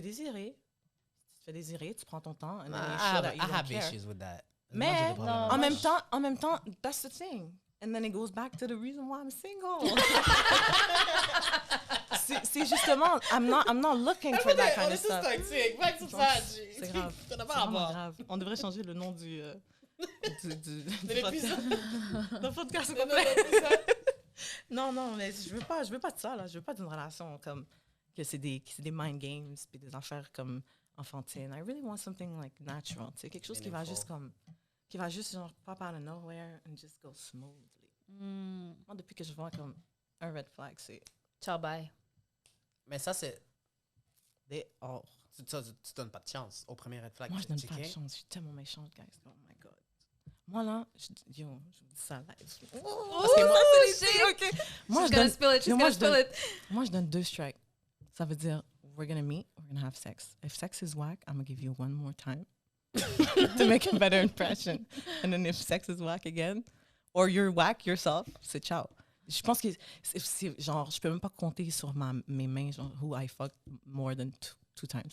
fais désirer, tu prends ton temps, and then you I show that you don't have care. issues with that. Mais, Moi, j'ai des problèmes non, avec ça. en même temps, that's the thing. And then it goes back to the reason why I'm single. c'est justement, I'm not looking for that kind of stuff. toxique. Back to C'est grave. Ça n'a C'est vraiment grave. On devrait changer le nom du l'épisode. Le podcast au complet. Non, mais je veux pas de ça, là. Je veux pas d'une relation comme que c'est des mind games puis des affaires comme enfantines. I really want something like natural. Tu sais, quelque chose qui va juste genre pop out of nowhere and just go smoothly. Moi, depuis que je vois comme un red flag, c'est Ciao, bye. Mais ça, c'est. dehors. Tu donnes pas de chance au premier red flag. Moi, je donne tu pas de checkais. chance. Je suis tellement méchante, guys. Oh my God. Moi, là, je dis ça live. Parce que moi, Moi, je gonna donne, spill it, she's non, gonna spill it. moi, je donne 2 strikes. Ça veut dire, we're gonna meet, we're gonna have sex. If sex is whack, I'm gonna give you one more time to make a better impression. And then if sex is whack again, or you're whack yourself, c'est ciao. Je pense que c'est genre, je peux même pas compter sur mes mains, genre, who I fucked more than two times.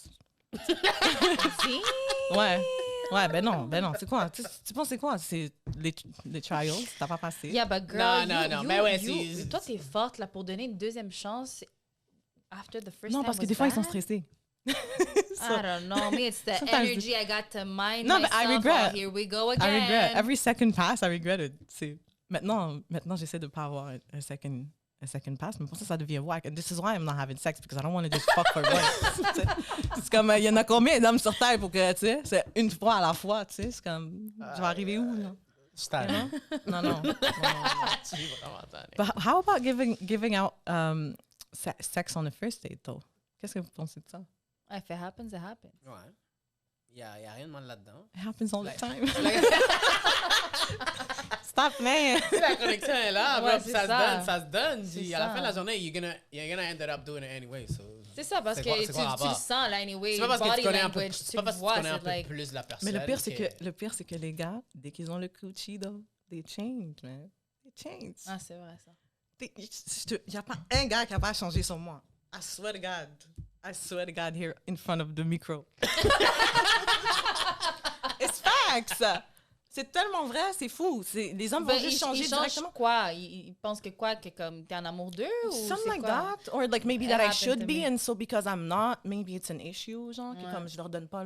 Ouais, ben non, c'est quoi? Tu penses c'est quoi? C'est les trials, t'as pas passé? Yeah, but girl, Non, mais ouais, c'est- toi, t'es forte là, pour donner une deuxième chance after the first Non, time parce que was des fois, ils sont bad. stressés. I don't know. Me, it's the Sometimes energy I got to mind No, but myself. I regret. Oh, here we go again. I regret. Every second pass, I regretted. C'est maintenant, j'essaie de pas avoir un second pass, mais pour ça devient whack. And this is why I'm not having sex, because I don't want to just fuck for once. C'est comme, il y en a combien d'hommes sur Terre pour que, tu sais, c'est une fois à la fois, tu sais, c'est comme, je vais arriver où, là? Non. Tu es vraiment tanné. But how about giving out sex on the first date, though? Qu'est-ce que vous pensez de ça? If it happens, it happens. Ouais. Il y a rien de mal là-dedans. It happens all the Like- time. Stop playing. Si la connexion est là, Ouais, bro, c'est ça ça. se donne. C'est Puis à la ça. fin de la journée, you're gonna end up doing it anyway. So. C'est ça, parce C'est que quoi- c'est quoi le tu le rapport? sens là, anyway. C'est pas parce que Body tu connais un peu, language, c'est tu pas parce que tu vois, connais un c'est peu like... plus la personne. Mais le pire, c'est que les gars, dès qu'ils ont le coochie, though, they change, man. They change. Ah, c'est vrai, ça. Il n'y a pas un gars qui n'a pas changé sur moi. I swear to God. I swear to God here in front of the micro. It's facts. C'est tellement vrai, c'est fou. Les hommes vont Ben, juste ils changer changent directement. quoi? Ils pensent que quoi? Que comme t'es en amour d'eux? Ou Something c'est like quoi? that. Or like maybe It that I happened should to be, me. and so because I'm not, maybe it's an issue, genre, que Ouais. comme je leur donne pas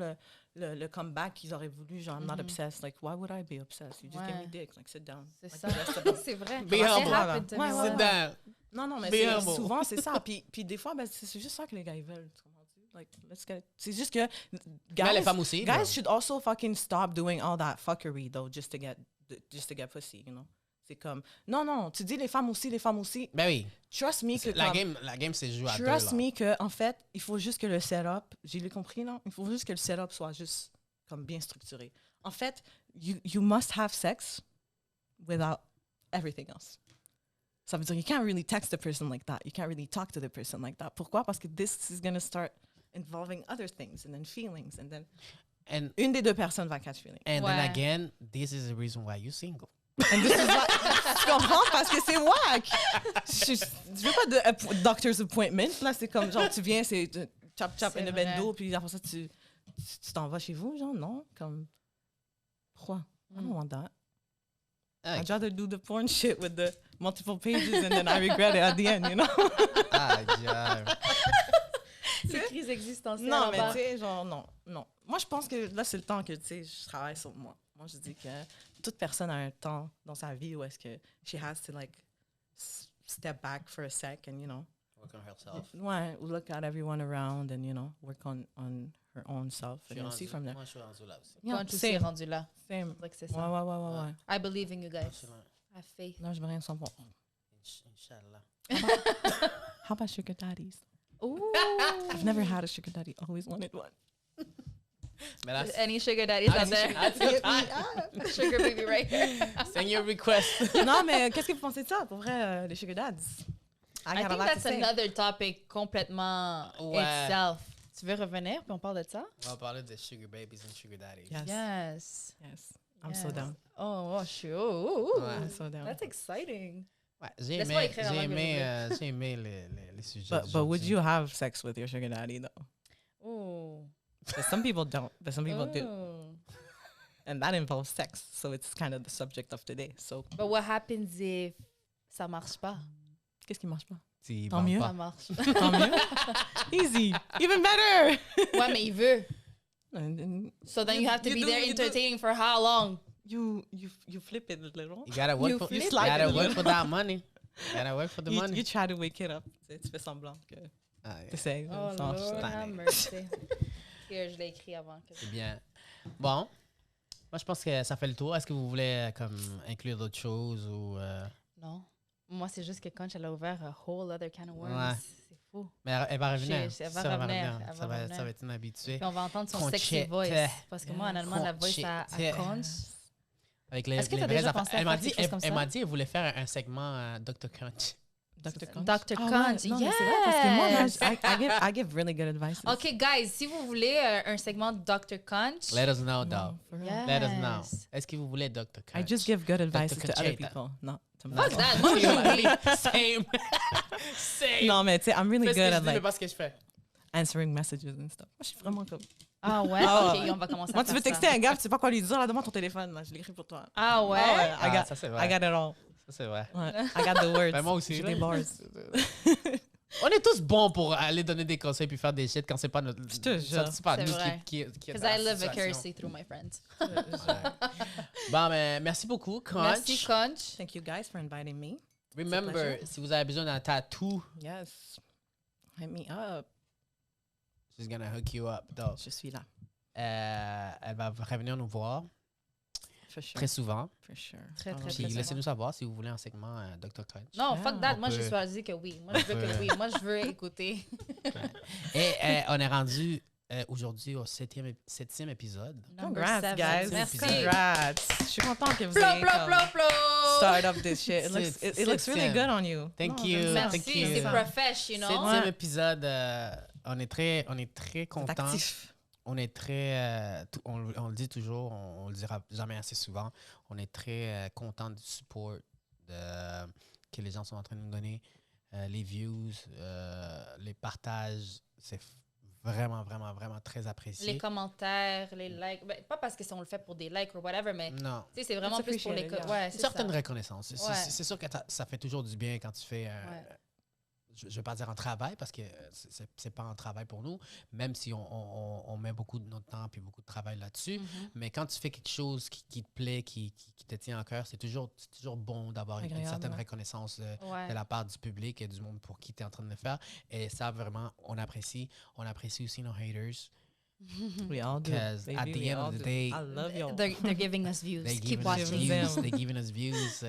le comeback qu'ils auraient voulu, genre, I'm not obsessed. Like, why would I be obsessed? You just give me Ouais. dick, like, sit down. C'est Like ça. the rest of them. C'est vrai. Be It humble. happened to me, Ouais, ouais, Sit ouais. down. Non, non, mais Be c'est, humble. souvent, c'est ça. Puis des fois, ben, c'est juste ça que les gars, ils veulent. Tu comprends-tu? Like, let's get... C'est juste que... Mais les femmes aussi. là. Guys should also fucking stop doing all that fuckery, though, just to get pussy, you know? C'est comme... Non, tu dis les femmes aussi. Ben oui. Trust me que La comme... game, c'est joué à deux. Trust là. me que, en fait, il faut juste que le setup... J'ai le compris, non? Il faut juste que le setup soit juste comme bien structuré. En fait, you must have sex without everything else. Ça veut dire, you can't really text the person like that. You can't really talk to the person like that. Pourquoi? Parce que this is going to start involving other things and then feelings. And then And, une des deux personnes va catch feeling. and Ouais. then again, this is the reason why you're single. And this is what, tu comprends? Parce que c'est whack. Je veux pas de doctor's appointment. Là, c'est comme, genre, tu viens, c'est chop C'est in the vrai. bendo, puis après ça, tu t'en vas chez vous, genre, non? Comme, pourquoi? I don't want that. Ah, I'd rather do the porn shit with the multiple pages and then I regret it at the end, you know? Diable. C'est crise existentielle. Non, en mais bas. tu sais, genre, non. Moi, je pense que là, c'est le temps que, tu sais, je travaille sur moi. Moi, je dis que toute personne a un temps dans sa vie où est-ce que she has to, like, step back for a sec and, you know, Work on herself. ouais, look at everyone around and, you know, work on her own self and then see from there. Moi, je suis rendu là aussi. Yeah, Quand tu es same, rendu là. same. C'est vrai que c'est Ouais, ça. ouais. I believe in you guys. Absolument. I have faith. Non, je veux rien sans bon. Inch'Allah. How about sugar daddies? Ooh. I've never had a sugar daddy. Always wanted one. Mais là, Any sugar daddies out there? Sugar baby right here. send your request. Non, mais qu'est-ce que vous pensez de ça, pour vrai, les sugar dads? I got a think lot to that's say. another topic complètement Ouais. itself. Tu veux revenir puis on parle de ça? On va parler de sugar babies and sugar daddies. Yes. Yes. Yes. I'm so Yes. down. Oh, je suis. Oh, Ouais. I'm so down. That's exciting. Ouais, j'ai Laisse-moi aimé, écrire avant que je j'ai aimé les sujets. But would you have sex with your sugar daddy, though? Oh. But some people don't. But some people do. Oh. And that involves sex. So it's kind of the subject of today. So, But what happens if ça marche pas? qu'est-ce qui marche pas? Tu Tant vends mieux. pas. Ça marche. Tant mieux. Easy. Even better. Ouais, mais il veut. And then So then you have to You be do- there you do- entertaining for how long? you flip it a little. You gotta work You for, flip you it. gotta work for that money. You gotta work for the You money. try to wake it up. Tu fais semblant que Ah, tu sais. Oh ça marche. Lord, have mercy. Here, je l'ai écrit avant. Que... C'est bien. Bon. Moi, je pense que ça fait le tour. Est-ce que vous voulez comme inclure d'autres choses ou... Non. Moi, c'est juste que quand elle a ouvert a whole other can of worms, Ouais. c'est fou. Mais elle va revenir. Elle va Ça, revenir, elle Ça va va revenir. être une habituée. Puis on va entendre son Conchita. sexy voice. Parce que moi, honnêtement, la voice à Conchita. Conch. Avec les, Est-ce que les t'as vraies déjà affaires. pensé à Elle m'a faire dit, quelque chose comme ça? elle m'a dit, elle voulait faire un segment Dr. Crunch. Dr. Conch. Dr. Ah ouais, Conch, non, mais c'est vrai, parce que moi, là, yes! I give really good advice. OK, guys, si vous voulez un segment Dr. Conch, Let us know, though. For real. yes. Let us know. Est-ce que vous voulez Dr. Crunch? I just give good advice Dr. to other Conchita. people, not to Fuck myself. that, moi, je Same. Same. Non, mais tu sais, I'm really Fais ce que good je at dis, mais like pas ce que je fais. answering messages and stuff. Moi, je suis vraiment comme. Ah ouais? Ah OK, ouais. on va commencer Moi, à tu faire veux ça. texter un gars, tu sais pas quoi lui dire, là, demande ton téléphone, là, je l'écris pour toi. Ah ouais? I got, ça, c'est I vrai. got it all. Ça, c'est vrai. Ouais, I got the words. Ben, moi aussi. J'ai là. des bars. On est tous bons pour aller donner des conseils puis faire des shit quand c'est pas notre. Je te jure. C'est pas C'est nous vrai. qui est Because dans la I live situation. vicariously through my friends. Bon, ben, merci beaucoup, Conch. Merci, Conch. Thank you guys for inviting me. Remember, pleasure. si vous avez besoin d'un tattoo, Yes. Hit me up. she's gonna hook you up. though. Je suis là. Elle va revenir nous voir For sure. très souvent. For sure. Très, très, Puis très laissez-nous savoir si vous voulez un segment Dr. Crunch. Non, Yeah. fuck that. On Moi, j'ai peut- choisi que oui. Moi, je veux que peut- oui. Moi, je veux écouter. Et on est rendu aujourd'hui au septième épisode. Number Congrats, 7. guys. Merci. Congrats. Je suis contente que vous Plop, ayez plop, comme plop, plop. start up this shit. It looks, C'est- it looks really septième. good on you. Thank Non, you. j'aime ça. Thank Merci, you. c'est profesh, you know? Septième Ouais. épisode, on est très C'est content. actif. On est très, on le dit toujours, on le dira jamais assez souvent. On est très content du support que les gens sont en train de nous donner, les views, les partages. C'est vraiment, vraiment, vraiment très apprécié. Les commentaires, les likes. Ben, pas parce que on le fait pour des likes ou whatever, mais Non. c'est vraiment plus pour les... appreciated, yeah. Ouais, Une c'est certaine ça. reconnaissance. Ouais. C'est sûr que ça fait toujours du bien quand tu fais... Ouais. Je ne vais pas dire un travail parce que c'est pas un travail pour nous, même si on met beaucoup de notre temps et beaucoup de travail là-dessus. Mhm. Mais quand tu fais quelque chose qui te plaît, qui te tient à cœur, c'est toujours bon d'avoir une Agréable, certaine ouais. reconnaissance Ouais. de la part du public et du monde pour qui tu es en train de le faire. Et ça, vraiment, on apprécie. On apprécie aussi nos haters. We all do. Because at Baby, the we end all of the do. day, I love y'all. They're giving us views. They Keep giving us watching. views. They giving us views.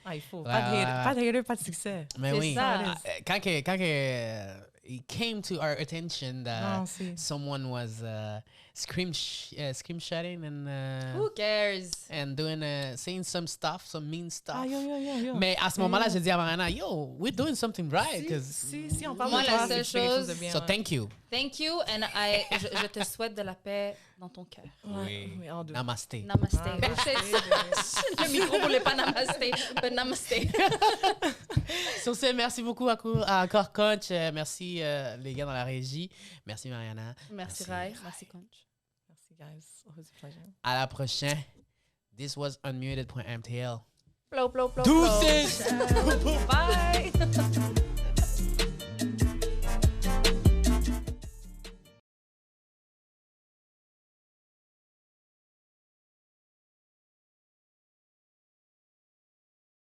Ah, il faut. Ouais, Pas de ouais, hater, pas de hater, pas de succès. Mais C'est oui. ça. Quand it came to our attention that Non, c'est... someone was scream shouting Who cares? and doing saying some stuff, some mean stuff. Ah, yo. Mais à ce moment-là, j'ai dit à Mariana, yo, we're doing something right. 'cause- Si on parle Moi, de la toi, seule c'est que tu fais quelque chose de chose- bien. so ouais. thank you. Thank you, and je te souhaite de la paix dans ton cœur. Ouais, we all do. Namaste. Namaste. Namaste. Le micro voulait pas namaste, but namaste. Sur ce, merci beaucoup à encore Conch. Merci les gars dans la régie. Merci Mariana. Merci Rai, merci Conch. Merci, guys. Always a pleasure. À la prochaine. This was unmuted.mtl. Blow, blow, blow, blow. Deuces! Bye.